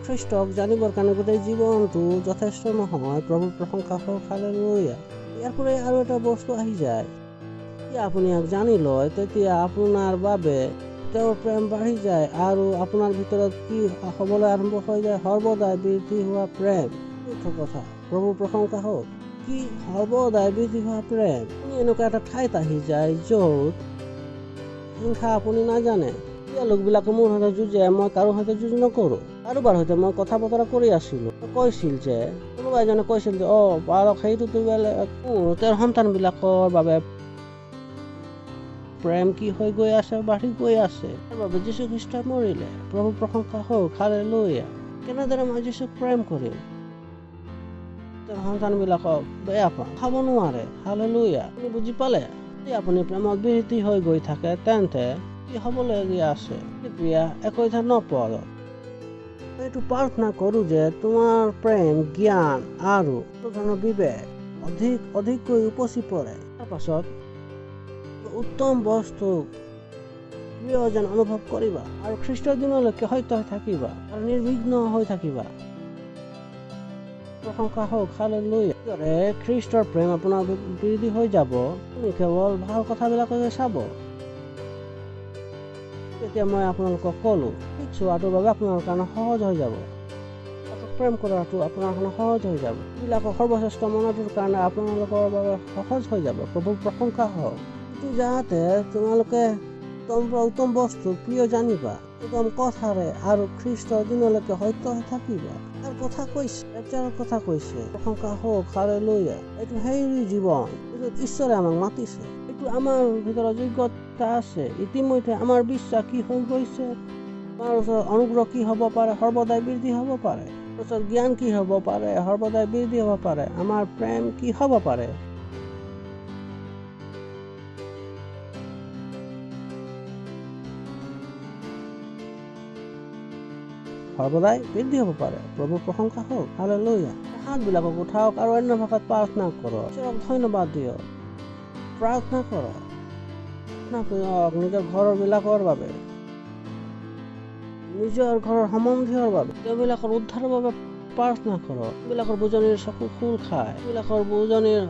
খ্ৰীষ্টক জানিবৰ কাৰণে গোটেই জীৱনটো যথেষ্ট নহয়। প্ৰভুৰ প্ৰশংসা হওক, হালেলুয়া। ইয়াৰ পৰা আৰু এটা বস্তু আহি যায়, আপুনি জানি লয়, তেতিয়া আপোনাৰ বাবে তেওঁৰ প্ৰেম বাঢ়ি যায় আৰু আপোনাৰ ভিতৰত কি হ'বলৈ আৰম্ভ হৈ যায়? সৰ্বদাই বৃদ্ধি হোৱা প্ৰেম। কথা, প্ৰভুৰ প্ৰশংসা হওক। কি সৰ্বদাই বৃদ্ধি হোৱা প্ৰেম? আপুনি এনেকুৱা এটা ঠাইত আহি যায় য'ত হিংসা আপুনি নাজানে। লোকবিলাকে মোৰ সৈতে যুঁজে, মই কাৰো সৈতে যুঁজ নকৰো। কাৰোবাৰ সৈতে মই কথা বতৰা কৰি আছিলো, কৈছিল যে কোনোবা এজনে কৈছিল যে বালক সেইটোতো বেলেগ। তেওঁৰ সন্তানবিলাকৰ বাবে প্ৰেম কি হৈ গৈ আছে? বাঢ়ি গৈ আছে। তাৰ বাবে যীশু খ্ৰীষ্ট মৰিলে। প্ৰভু প্ৰশংসা হওক, হালেলুয়া। কেনেদৰে মই যীশুক প্ৰেম কৰিম? তেওঁৰ সন্তানবিলাকক বেয়া পাওঁ, খাব নোৱাৰে, হালেলুয়া। আপুনি বুজি পালে? যদি আপুনি প্ৰেমত বৃদ্ধি হৈ গৈ থাকে, তেন্তে কি হ'বলগীয়া আছে? ফিলিপিয়া 1:9 এইটো প্ৰাৰ্থনা কৰো যে তোমাৰ প্ৰেম, জ্ঞান আৰু বিবেক অধিককৈ উপচি পৰে। তাৰ পাছত উত্তম বস্তু প্ৰিয় যেন অনুভৱ কৰিবা আৰু খ্ৰীষ্টৰ দিনলৈকে সত্য হৈ থাকিবা আৰু নিৰ্বিঘ্ন হৈ থাকিবা। প্ৰশংসা হওক, হালেলুয়া। খ্ৰীষ্টৰ প্ৰেম আপোনাৰ বৃদ্ধি হৈ যাব, আপুনি কেৱল ভাল কথাবিলাককে চাব। তেতিয়া মই আপোনালোকক ক'লো, চোৱাটোৰ বাবে আপোনাৰ কাৰণে সহজ হৈ যাব, প্ৰেম কৰাটো আপোনাৰ কাৰণে সহজ হৈ যাব, এইবিলাকক সৰ্বশ্ৰেষ্ঠ মনটোৰ কাৰণে আপোনালোকৰ বাবে সহজ হৈ যাব। প্ৰভুৰ প্ৰশংসা হওক। যাতে তোমালোকে উত্তম বস্তু প্ৰিয় জানিবা, উত্তম কথাৰে আৰু খ্ৰীষ্টৰ দিনলৈকে সত্য হৈ থাকিবা। তাৰ কথা কৈছে, প্ৰশংসা হওক, হালেলুয়া। এইটো সেই জীৱন ঈশ্বৰে আমাক মাতিছে। এইটো আমাৰ ভিতৰত যোগ্যতা আছে। ইতিমধ্যে আমাৰ বিশ্বাস কি হৈ গৈছে, আমাৰ ওচৰত অনুগ্ৰহ কি হ'ব পাৰে? সৰ্বদাই বৃদ্ধি হ'ব পাৰে। ওচৰত জ্ঞান কি হ'ব পাৰে? সৰ্বদাই বৃদ্ধি হ'ব পাৰে। আমাৰ প্ৰেম কি হ'ব পাৰে? সৰ্বদাই বৃদ্ধি হ'ব পাৰে। প্ৰভুৰ প্ৰশংসা হওক, হালেলুয়া। হাতবিলাকক উঠাওক আৰু অন্য ভাষাত প্ৰাৰ্থনা কৰক। ঈশ্বৰক ধন্যবাদ দিয়ক, প্ৰাৰ্থনা কৰক। নিজৰ ঘৰৰ বিলাকৰ বাবে, নিজৰ ঘৰৰ সম্বন্ধীয়ৰ বাবে, তেওঁবিলাকৰ উদ্ধাৰৰ বাবে প্ৰাৰ্থনা কৰক। এইবিলাকৰ বুজনিৰ চকু খোল খায়, এইবিলাকৰ বুজনিৰ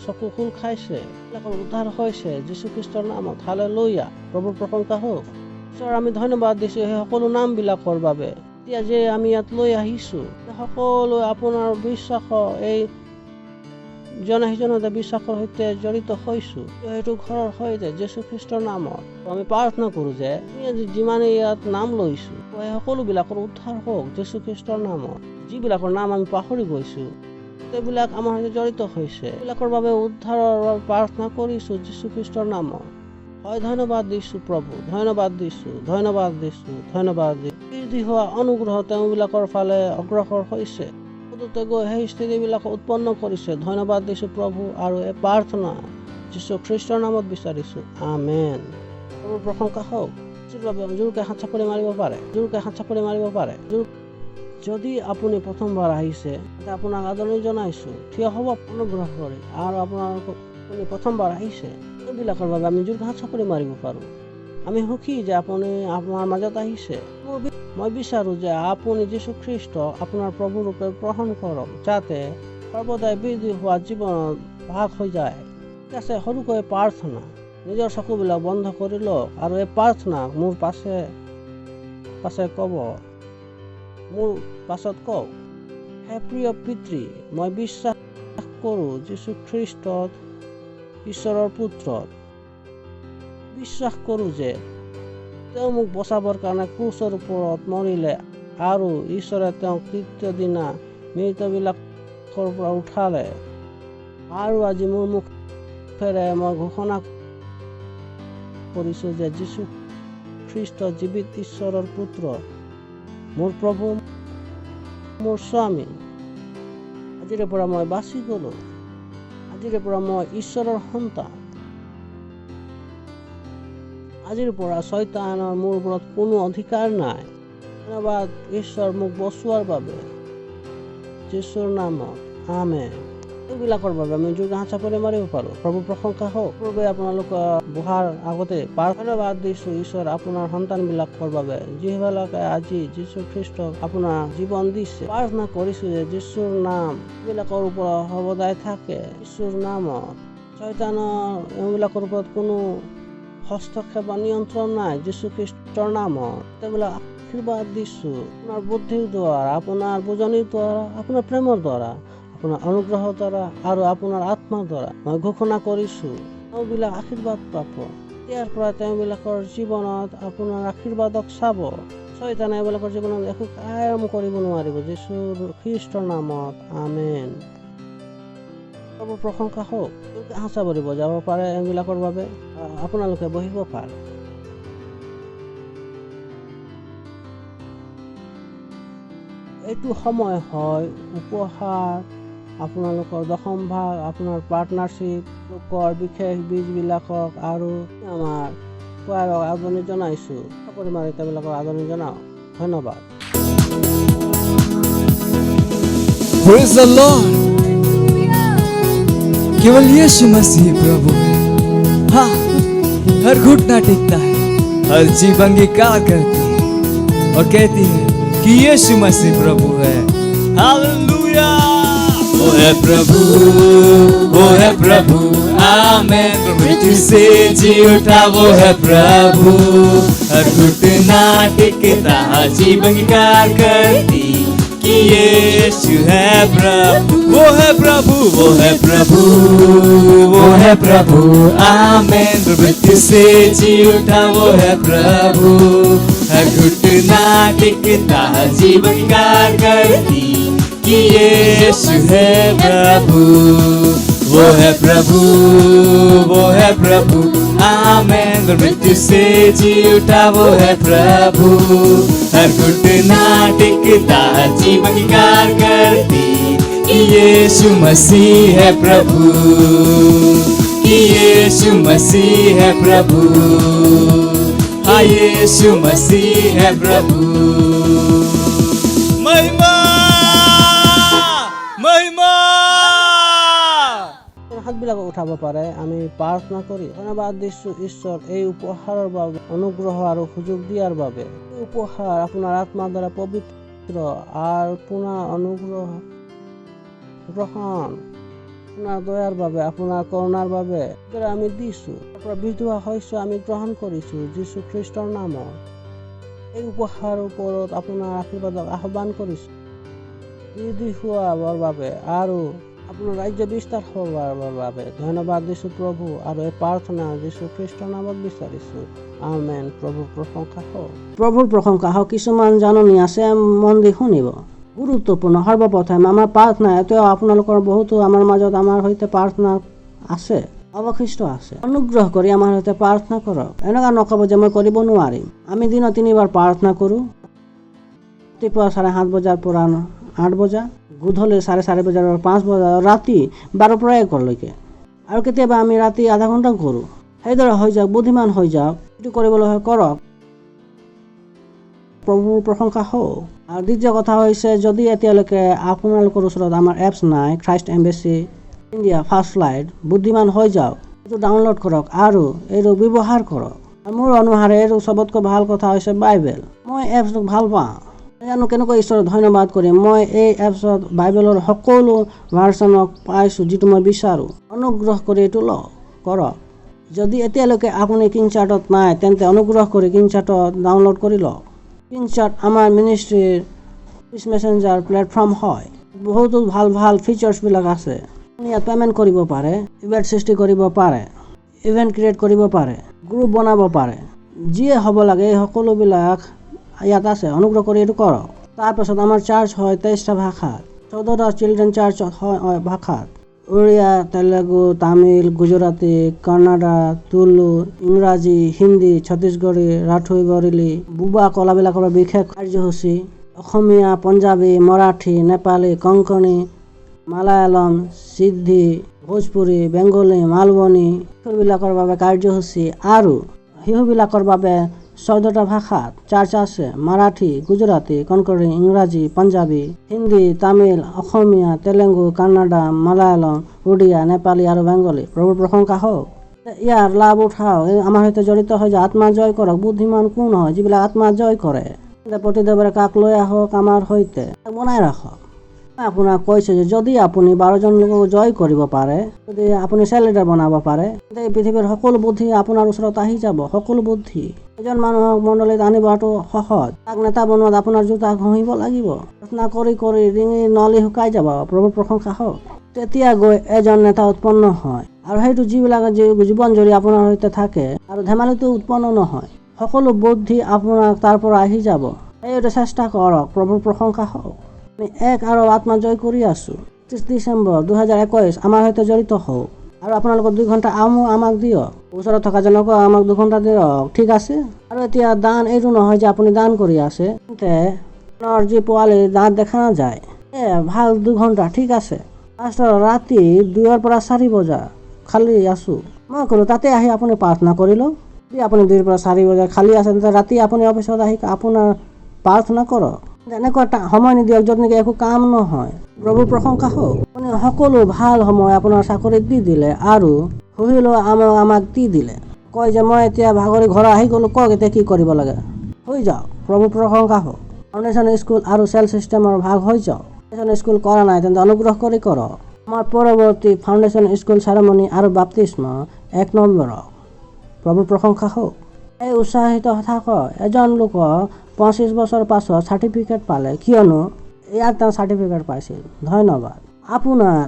চকু খোল খাইছে, এইবিলাকৰ উদ্ধাৰ হৈছে যীশু খ্ৰীষ্টৰ নামত, হালেলুয়া। প্ৰভুৰ প্ৰশংসা হওক। ঈশ্বৰ, আমি ধন্যবাদ দিছো সেই সকলো নামবিলাকৰ বাবে। এতিয়া যে আমি ইয়াত লৈ আহিছো, সকলো আপোনাৰ বিশ্বাস, এই ইজনে সিজনৰ বিশ্বাসৰ সৈতে জড়িত হৈছো, সেইটো ঘৰৰ সৈতে যীশু খ্ৰীষ্টৰ নামত আমি প্ৰাৰ্থনা কৰো যে যিমানে ইয়াত নাম লৈছো, সেই সকলোবিলাকৰ উদ্ধাৰ হওক যীশু খ্ৰীষ্টৰ নামত। যিবিলাকৰ নাম আমি পাহৰি গৈছো, সেইবিলাক আমাৰ সৈতে জড়িত হৈছে, সেইবিলাকৰ বাবে উদ্ধাৰৰ বাবে প্ৰাৰ্থনা কৰিছো যীশু খ্ৰীষ্টৰ নামত। হয়, ধন্যবাদ দিছো প্ৰভু, ধন্যবাদ দিছো। বৃদ্ধি হোৱা অনুগ্ৰহ তেওঁবিলাকৰ ফালে অগ্ৰসৰ হৈছে, গৈ সেই স্থিতিবিলাক উৎপন্ন কৰিছে। ধন্যবাদ দিছো প্ৰভু, আৰু এই প্ৰাৰ্থনা যীশু খ্ৰীষ্টৰ নামত বিচাৰিছো, আমেন। প্ৰভুৰ প্ৰশংসা হওক। জোৰকে হাত চাপৰি মাৰিব পাৰে। যদি আপুনি প্ৰথমবাৰ আহিছে, আপোনাক আদৰণি জনাইছো, থিয় হ'ব অনুগ্ৰহ কৰি। আৰু আপুনি প্ৰথমবাৰ আহিছে, এইবিলাকৰ বাবে আমি জোৰকে হাত চাপৰি মাৰিব পাৰো। আমি সুখী যে আপুনি আমাৰ মাজত আহিছে। মোৰ মই বিচাৰো যে আপুনি যীশুখ্ৰীষ্ট আপোনাৰ প্ৰভু ৰূপে গ্ৰহণ কৰক, যাতে সৰ্বদাই বৃদ্ধি হোৱা জীৱনত ভাগ হৈ যায়। ঠিক আছে, সৰুকৈ প্ৰাৰ্থনা। নিজৰ চকুবিলাক বন্ধ কৰি লওক আৰু এই প্ৰাৰ্থনা মোৰ পাছে ক'ব। মোৰ পাছত কওক। হে প্ৰিয় পিতৃ, মই বিশ্বাস কৰোঁ যীশুখ্ৰীষ্টত ঈশ্বৰৰ পুত্ৰত। বিশ্বাস কৰোঁ যে তেওঁ মোক বচাবৰ কাৰণে ক্ৰুচৰ ওপৰত মৰিলে আৰু ঈশ্বৰে তেওঁক তৃতীয় দিনা মৃতবিলাকৰ পৰা উঠালে। আৰু আজি মোৰ মুখেৰে মই ঘোষণা কৰিছোঁ যে যীশুখ্ৰীষ্ট জীৱিত ঈশ্বৰৰ পুত্ৰ, মোৰ প্ৰভু, মোৰ স্বামী। আজিৰে পৰা মই বাচি গ'লো। আজিৰে পৰা মই ঈশ্বৰৰ সন্তান। আজিৰ পৰা শয়তানৰ মোৰ ওপৰত কোনো অধিকাৰ নাই। ধন্যবাদ ঈশ্বৰ মোক বচোৱাৰ বাবে। যীশুৰ নামত আমেন। এইবিলাকৰ বাবে আমি যোগে হাত চাপৰি মাৰিব পাৰোঁ। প্ৰভু প্ৰশংসা হওক। পূৰ্বে আপোনালোকৰ বহাৰ আগতে ধন্যবাদ দিছোঁ ঈশ্বৰ আপোনাৰ সন্তানবিলাকৰ বাবে, যিবিলাকে আজি যীশুখ্ৰীষ্টক আপোনাৰ জীৱন দিছে। প্ৰাৰ্থনা কৰিছোঁ যে যীশুৰ নাম এইবিলাকৰ ওপৰত সদায় থাকে। যীশুৰ নামত শয়তানৰ এইবিলাকৰ ওপৰত কোনো হস্তক্ষেপ বা নিয়ন্ত্ৰণ নাই। যীশুখ্ৰীষ্টৰ নামত তেওঁবিলাক আশীৰ্বাদ দিছোঁ। আপোনাৰ বুদ্ধিৰ দ্বাৰা, আপোনাৰ বুজনিৰ দ্বাৰা, আপোনাৰ প্ৰেমৰ দ্বাৰা, আপোনাৰ অনুগ্ৰহৰ দ্বাৰা আৰু আপোনাৰ আত্মাৰ দ্বাৰা মই ঘোষণা কৰিছোঁ তেওঁবিলাক আশীৰ্বাদ পাব। ইয়াৰ পৰা তেওঁবিলাকৰ জীৱনত আপোনাৰ আশীৰ্বাদক চাব। শয়তানে এইবিলাকৰ জীৱনত একো কাম কৰিব নোৱাৰিব। যীশুৰ খ্ৰীষ্টৰ নামত আমেন। প্ৰভু প্ৰশংসা হওক। হাঁচা ভৰিব যাব পাৰে এইবিলাকৰ বাবে। আপোনালোকে বহিব পাৰে। এইটো সময় হয় উপহাৰ, আপোনালোকৰ দশম ভাগ, আপোনাৰ পাৰ্টনাৰশ্বিপ, লোকৰ বিশেষ বীজবিলাকক আৰু আমাৰ কোৱাৰক আদৰণি জনাইছোঁ। পৰিমাণে তেওঁবিলাকৰ আদৰণি জনাওক। ধন্যবাদ। Praise the Lord। केवल यीशु मसीह प्रभु है। हाँ, हर घुटना टेकता है, हर जीभ अंगीकार करती है और कहती है कि यीशु मसीह प्रभु है। हालेलुया। वो है प्रभु, वो है प्रभु, आमेन। मृत्यु से जी उठा वो है प्रभु, हर घुटना टेकता, हर जीभ अंगीकार करती कि यीशु है प्रभु। वो है प्रभु, वो है प्रभु, वो है प्रभु, आमेन। मृत्यु से जी उठा वो है प्रभु, हर घुटना टेकता, हर जीभ अंगीकार करती कि यीशु है प्रभु। वो है प्रभु, वो है प्रभु, आमेन। मृत्यु से जी उठा वो है प्रभु, हर घुटना टेकता, जीभ अंगीकार करती कि यीशु मसीह है प्रभु, कि यीशु मसीह है प्रभु। हाँ, यीशु मसीह है प्रभु। महिमा, महिमा। হাতবিলাক উঠাব পাৰে। আমি প্ৰাৰ্থনা কৰি ধন্যবাদ দিছোঁ ঈশ্বৰ এই উপহাৰৰ বাবে, অনুগ্ৰহ আৰু সুযোগ দিয়াৰ বাবে। এই উপহাৰ আপোনাৰ আত্মাৰ দ্বাৰা পবিত্ৰ আৰু পুনৰ অনুগ্ৰহ গ্ৰহণ, আপোনাৰ দয়াৰ বাবে, আপোনাৰ কৰোণাৰ বাবে আমি দিছোঁ। আপোনাৰ বিধোৱা হৈছোঁ, আমি গ্ৰহণ কৰিছোঁ যীশুখ্ৰীষ্টৰ নামত। এই উপহাৰৰ ওপৰত আপোনাৰ আশীৰ্বাদক আহ্বান কৰিছোঁ বৃদ্ধি হোৱাৰ বাবে আৰু আপোনাৰ ৰাজ্য বিস্তাৰ হোৱাৰ বাবে। ধন্যবাদ দিছোঁ প্ৰভু, আৰু এই প্ৰাৰ্থনা যীশুখ্ৰীষ্টৰ নামত বিচাৰিছোঁ। আমেন। প্ৰভুৰ প্ৰশংসা হওক। প্ৰভুৰ প্ৰশংসা হওক। কিছুমান জাননী আছে, মন দি শুনিব। গুৰুত্বপূৰ্ণ। সৰ্বপ্ৰথম আমাৰ প্ৰাৰ্থনা, এতিয়াও আপোনালোকৰ বহুতো আমাৰ মাজত আমাৰ সৈতে প্ৰাৰ্থনা আছে, অৱশিষ্ট আছে। অনুগ্ৰহ কৰি আমাৰ সৈতে প্ৰাৰ্থনা কৰক। এনেকুৱা নক'ব যে মই কৰিব নোৱাৰিম। আমি দিনত 3 বাৰ প্ৰাৰ্থনা কৰোঁ। ৰাতিপুৱা 7:30 বজাৰ পৰা 8 বজা, গধূলি 4:30 বজাৰ পৰা 5 বজা, ৰাতি 12 পৰা 1লৈকে। আৰু কেতিয়াবা আমি ৰাতি আধা ঘণ্টা কৰোঁ। সেইদৰে হৈ যাওক, বুদ্ধিমান হৈ যাওক। এইটো কৰিবলৈ হয় কৰক। প্ৰভুৰ প্ৰশংসা হওক। আৰু দ্বিতীয় কথা হৈছে, যদি এতিয়ালৈকে আপোনালোকৰ ওচৰত আমাৰ এপছ নাই, Christ embassy India first light, বুদ্ধিমান হৈ যাওক, এইটো ডাউনলোড কৰক আৰু এইটো ব্যৱহাৰ কৰক। মোৰ অনুসাৰে এইটো চবতকৈ ভাল কথা হৈছে বাইবেল। মই এপছটো ভাল পাওঁ, জানো কেনেকৈ ঈশ্বৰক ধন্যবাদ কৰিম। মই এই এপছত বাইবেলৰ সকলো ভাৰ্চনক পাইছোঁ যিটো মই বিচাৰোঁ। অনুগ্ৰহ কৰি এইটো কৰক। যদি এতিয়ালৈকে আপুনি কিংচাৰ্টত নাই তেন্তে অনুগ্ৰহ কৰি কিংচাৰ্টত ডাউনলোড কৰি লওক। কিংচাৰ্ট আমাৰ মিনিষ্ট্ৰীৰ পিচ মেছেঞ্জাৰ প্লেটফৰ্ম হয়। বহুতো ভাল ভাল ফিচাৰ্ছবিলাক আছে। আপুনি ইয়াত পে'মেণ্ট কৰিব পাৰে, ইভেণ্ট সৃষ্টি কৰিব পাৰে, ইভেণ্ট ক্ৰিয়েট কৰিব পাৰে, গ্ৰুপ বনাব পাৰে, যিয়ে হ'ব লাগে এই সকলোবিলাক ইয়াত আছে। অনুগ্ৰহ কৰি এইটো কৰক। তাৰপাছত আমাৰ চাৰ্চ হয় 23টা ভাষাত, 14টা চিলড্ৰেন চাৰ্চ হয় ভাষাত, উৰিয়া, তেলেগু, তামিল, গুজৰাটী, কন্নড়া, তুলু, ইংৰাজী, হিন্দী, ছত্তীশগড়ী, ৰাঠৈ, বৰেলী, বুবা কলাবিলাকৰ বিশেষ কাৰ্যসূচী, অসমীয়া, পঞ্জাবী, মাৰাঠী, নেপালী, কংকণী, মালায়ালম, সিদ্ধি, ভোজপুৰী, বেংগলী, মালৱনী, শিশুবিলাকৰ বাবে কাৰ্যসূচী আৰু শিশুবিলাকৰ বাবে 14টা ভাষাত চাৰ্চ আছে। মাৰাঠী, গুজৰাটী, কংকণী, ইংৰাজী, পাঞ্জাবী, হিন্দী, তামিল, অসমীয়া, তেলেগু, কান্নাডা, মালায়ালম, উড়িয়া, নেপালী আৰু বেংগলী। প্ৰভুৰ প্ৰশংসা হওক। ইয়াৰ লাভ উঠাও, আমাৰ সৈতে জড়িত হৈ যে আত্মা জয় কৰক। বুদ্ধিমান কোন হয়? যিবিলাক আত্মা জয় কৰে। প্ৰতি দেওবাৰে কাক লৈ আহক আমাৰ সৈতে, বনাই ৰাখক। আপোনাক কৈছে যে যদি আপুনি 12জন লোকক জয় কৰিব পাৰে, যদি আপুনি চেল লিডাৰ বনাব পাৰে, তেন্তে এই পৃথিৱীৰ সকলো বুদ্ধি আপোনাৰ ওচৰত আহি যাব। সকলো বুদ্ধি এজন মানুহক মণ্ডলীত আনিবটো সহজ। তাক নেতা বনোৱাত আপোনাৰ জোতা ঘঁহিব লাগিব। প্ৰাৰ্থনা কৰি কৰি ডিঙিৰ নলী শুকাই যাব। প্ৰভুৰ প্ৰশংসা হওক। তেতিয়া গৈ এজন নেতা উৎপন্ন হয় আৰু সেইটো যিবিলাক জীৱন জুৰি আপোনাৰ সৈতে থাকে আৰু ধেমালিটো উৎপন্ন নহয়। সকলো বুদ্ধি আপোনাক তাৰ পৰা আহি যাব। এইটো চেষ্টা কৰক। প্ৰভুৰ প্ৰশংসা হওক। আমি এক আৰু আত্মা জয় কৰি আছোঁ। 30 ডিচেম্বৰ 2021 আমাৰ সৈতে জড়িত হওক আৰু আপোনালোকৰ 2 ঘণ্টা আমাক দিয়ক। ওচৰত থকা জনকো আমাক 2 ঘণ্টা দিয়ক, ঠিক আছে? আৰু এতিয়া দান এইটো নহয় যে আপুনি দান কৰি আছে তেন্তে আপোনাৰ যি পোৱালি দাঁত দেখা নাযায়, ভাল 2 ঘণ্টা, ঠিক আছে? ৰাতি 2 পৰা 4 বজা খালী আছোঁ। মই ক'লোঁ তাতে আহি আপুনি প্ৰাৰ্থনা কৰি লওক। যদি আপুনি 2 পৰা 4 বজা খালী আছে তেন্তে ৰাতি আপুনি অফিচত আহি আপোনাৰ প্ৰাৰ্থনা কৰক। এনেকুৱা সময় নিদিয়ক য'ত নেকি একো কাম নহয়। প্ৰভুৰ প্ৰশংসা হওক। আপুনি সকলো ভাল সময় আপোনাৰ চাকৰিত দি দিলে আৰু শুহিলৈ আমাক দি দিলে। কয় যে মই এতিয়া ভাগৰি ঘৰ আহি গ'লোঁ, কওক এতিয়া কি কৰিব লাগে, হৈ যাওক। প্ৰভুৰ প্ৰশংসা হওক। ফাউণ্ডেশ্যন স্কুল আৰু চেল ছিষ্টেমৰ ভাগ হৈ যাওক। ফাউণ্ডেশ্যন স্কুল কৰা নাই তেন্তে অনুগ্ৰহ কৰি কৰক। আমাৰ পৰৱৰ্তী ফাউণ্ডেশ্যন স্কুল চেৰেমনি আৰু বাপ্তিস্ম 1 নম্বৰত। প্ৰভুৰ প্ৰশংসা হওক। এই উৎসাহিত থাকক। এজন লোকক 25 বছৰ পাছত চাৰ্টিফিকেট পালে, কিয়নো ইয়াত তেওঁ চাৰ্টিফিকেট পাইছিল। ধন্যবাদ। আপোনাৰ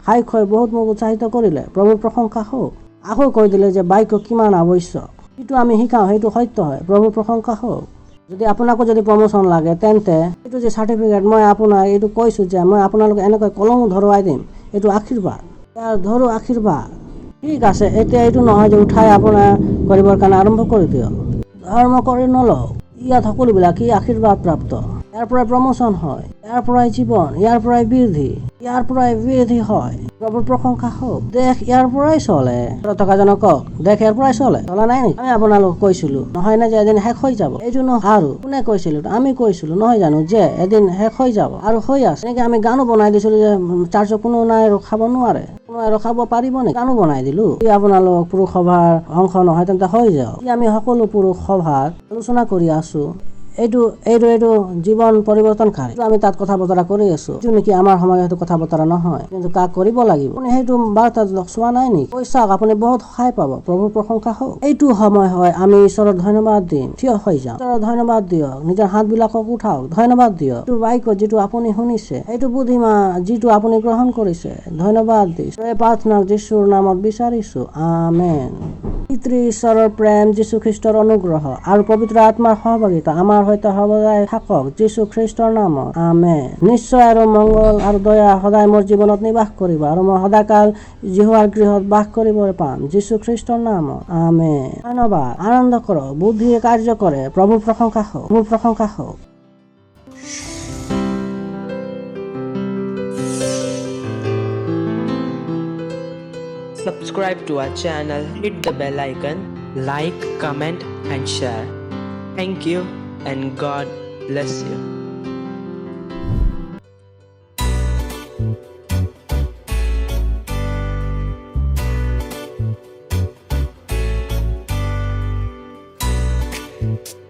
সাক্ষ্যই বহুত মোক উৎসাহিত কৰিলে। প্ৰভুৰ প্ৰশংসা হওক। আকৌ কৈ দিলে যে বাক্য কিমান আৱশ্যক। যিটো আমি শিকাওঁ সেইটো সত্য হয়। প্ৰভুৰ প্ৰশংসা হওক। যদি আপোনাকো যদি প্ৰমোশ্যন লাগে তেন্তে এইটো যে চাৰ্টিফিকেট মই আপোনাক এইটো কৈছোঁ যে মই আপোনালোকে এনেকৈ কলমো ধৰুৱাই দিম, এইটো আশীৰ্বাদ। ইয়াৰ ধৰো আশীৰ্বাদ, ঠিক আছে? এতিয়া এইটো নহয় যে উঠাই আপোনাৰ কৰিবৰ কাৰণে আৰম্ভ কৰি দিয়ক। ধৰ্ম কৰি নলওক। ইয়াত সকলোবিলাক কি আশীৰ্বাদ প্ৰাপ্ত। ইয়াৰ পৰাই প্ৰমোশ্যন হয়, ইয়াৰ পৰাই জীৱন, ইয়াৰ পৰাই বৃদ্ধি, ইয়াৰ পৰাই বৃদ্ধি হয়। প্ৰভুৰ প্ৰশংসা হওক। দেশ ইয়াৰ পৰাই চলে। থকা জনক কওক, দেশ ইয়াৰ পৰাই চলে। চলা নাই নেকি? আমি আপোনালোক কৈছিলো নহয় নে যে এদিন শেষ হৈ যাব? এইটো নহয় আৰু কোনে কৈছিলো? আমি কৈছিলো নহয় জানো যে এদিন শেষ হৈ যাব আৰু হৈ আছে। এনেকে আমি গানো বনাই দিছিলো যে চাৰ্চত কোনো নাই ৰখাব নোৱাৰে, কোনোৱে ৰখাব পাৰিব নেকি? গানো বনাই দিলো। আপোনালোক পুৰুষ সভাৰ অংশ নহয় তেন্তে হৈ যাওক। আমি সকলো পুৰুষ সভাত আলোচনা কৰি আছো। এইটো জীৱন পৰিৱৰ্তনকাৰী। আমি তাত কথা বতৰা কৰি আছো। এইটো নেকি আমাৰ সময় সেইটো কথা বতৰা নহয়, কিন্তু কাক কৰিব লাগিব। আপুনি সেইটো বাৰ্তা চোৱা নাই নেকি? চাওক, আপুনি বহুত সহায় পাব। প্ৰভুৰ প্ৰশংসা হওক। এইটো সময় হয় আমি ঈশ্বৰৰ ধন্যবাদ দিম। থিয় হৈ যাওঁ। ঈশ্বৰৰ ধন্যবাদ দিয়ক। নিজৰ হাতবিলাকক উঠাওক। ধন্যবাদ দিয়ক। এইটো বাক্য যিটো আপুনি শুনিছে, এইটো বুদ্ধিমা যিটো আপুনি গ্ৰহণ কৰিছে, ধন্যবাদ দিছো। এই প্ৰাৰ্থনা যীশুৰ নামত বিচাৰিছো, আমেন। পিতৃ ঈশ্বৰৰ প্ৰেম, যীশু খ্ৰীষ্টৰ অনুগ্ৰহ আৰু পবিত্ৰ আত্মাৰ সহভাগিতা আমাৰ সৈতে সদায় থাকক। যীশু খ্ৰীষ্টৰ নামত, আমেন। নিশ্চয় আৰু মংগল আৰু দয়া সদায় মোৰ জীৱনত নিবাস কৰিব আৰু মই সদাকাল জিহুৱাৰ গৃহত বাস কৰিব পাম। যীশু খ্ৰীষ্টৰ নামত, আমেন। ধন্যবাদ। আনন্দ কৰক। বুদ্ধিয়ে কাৰ্য কৰে। প্ৰভুৰ প্ৰশংসা হওক। প্ৰভুৰ প্ৰশংসা হওক। Subscribe to our channel, hit the bell icon, like, comment and share. Thank you and God bless you. কৰোঁ।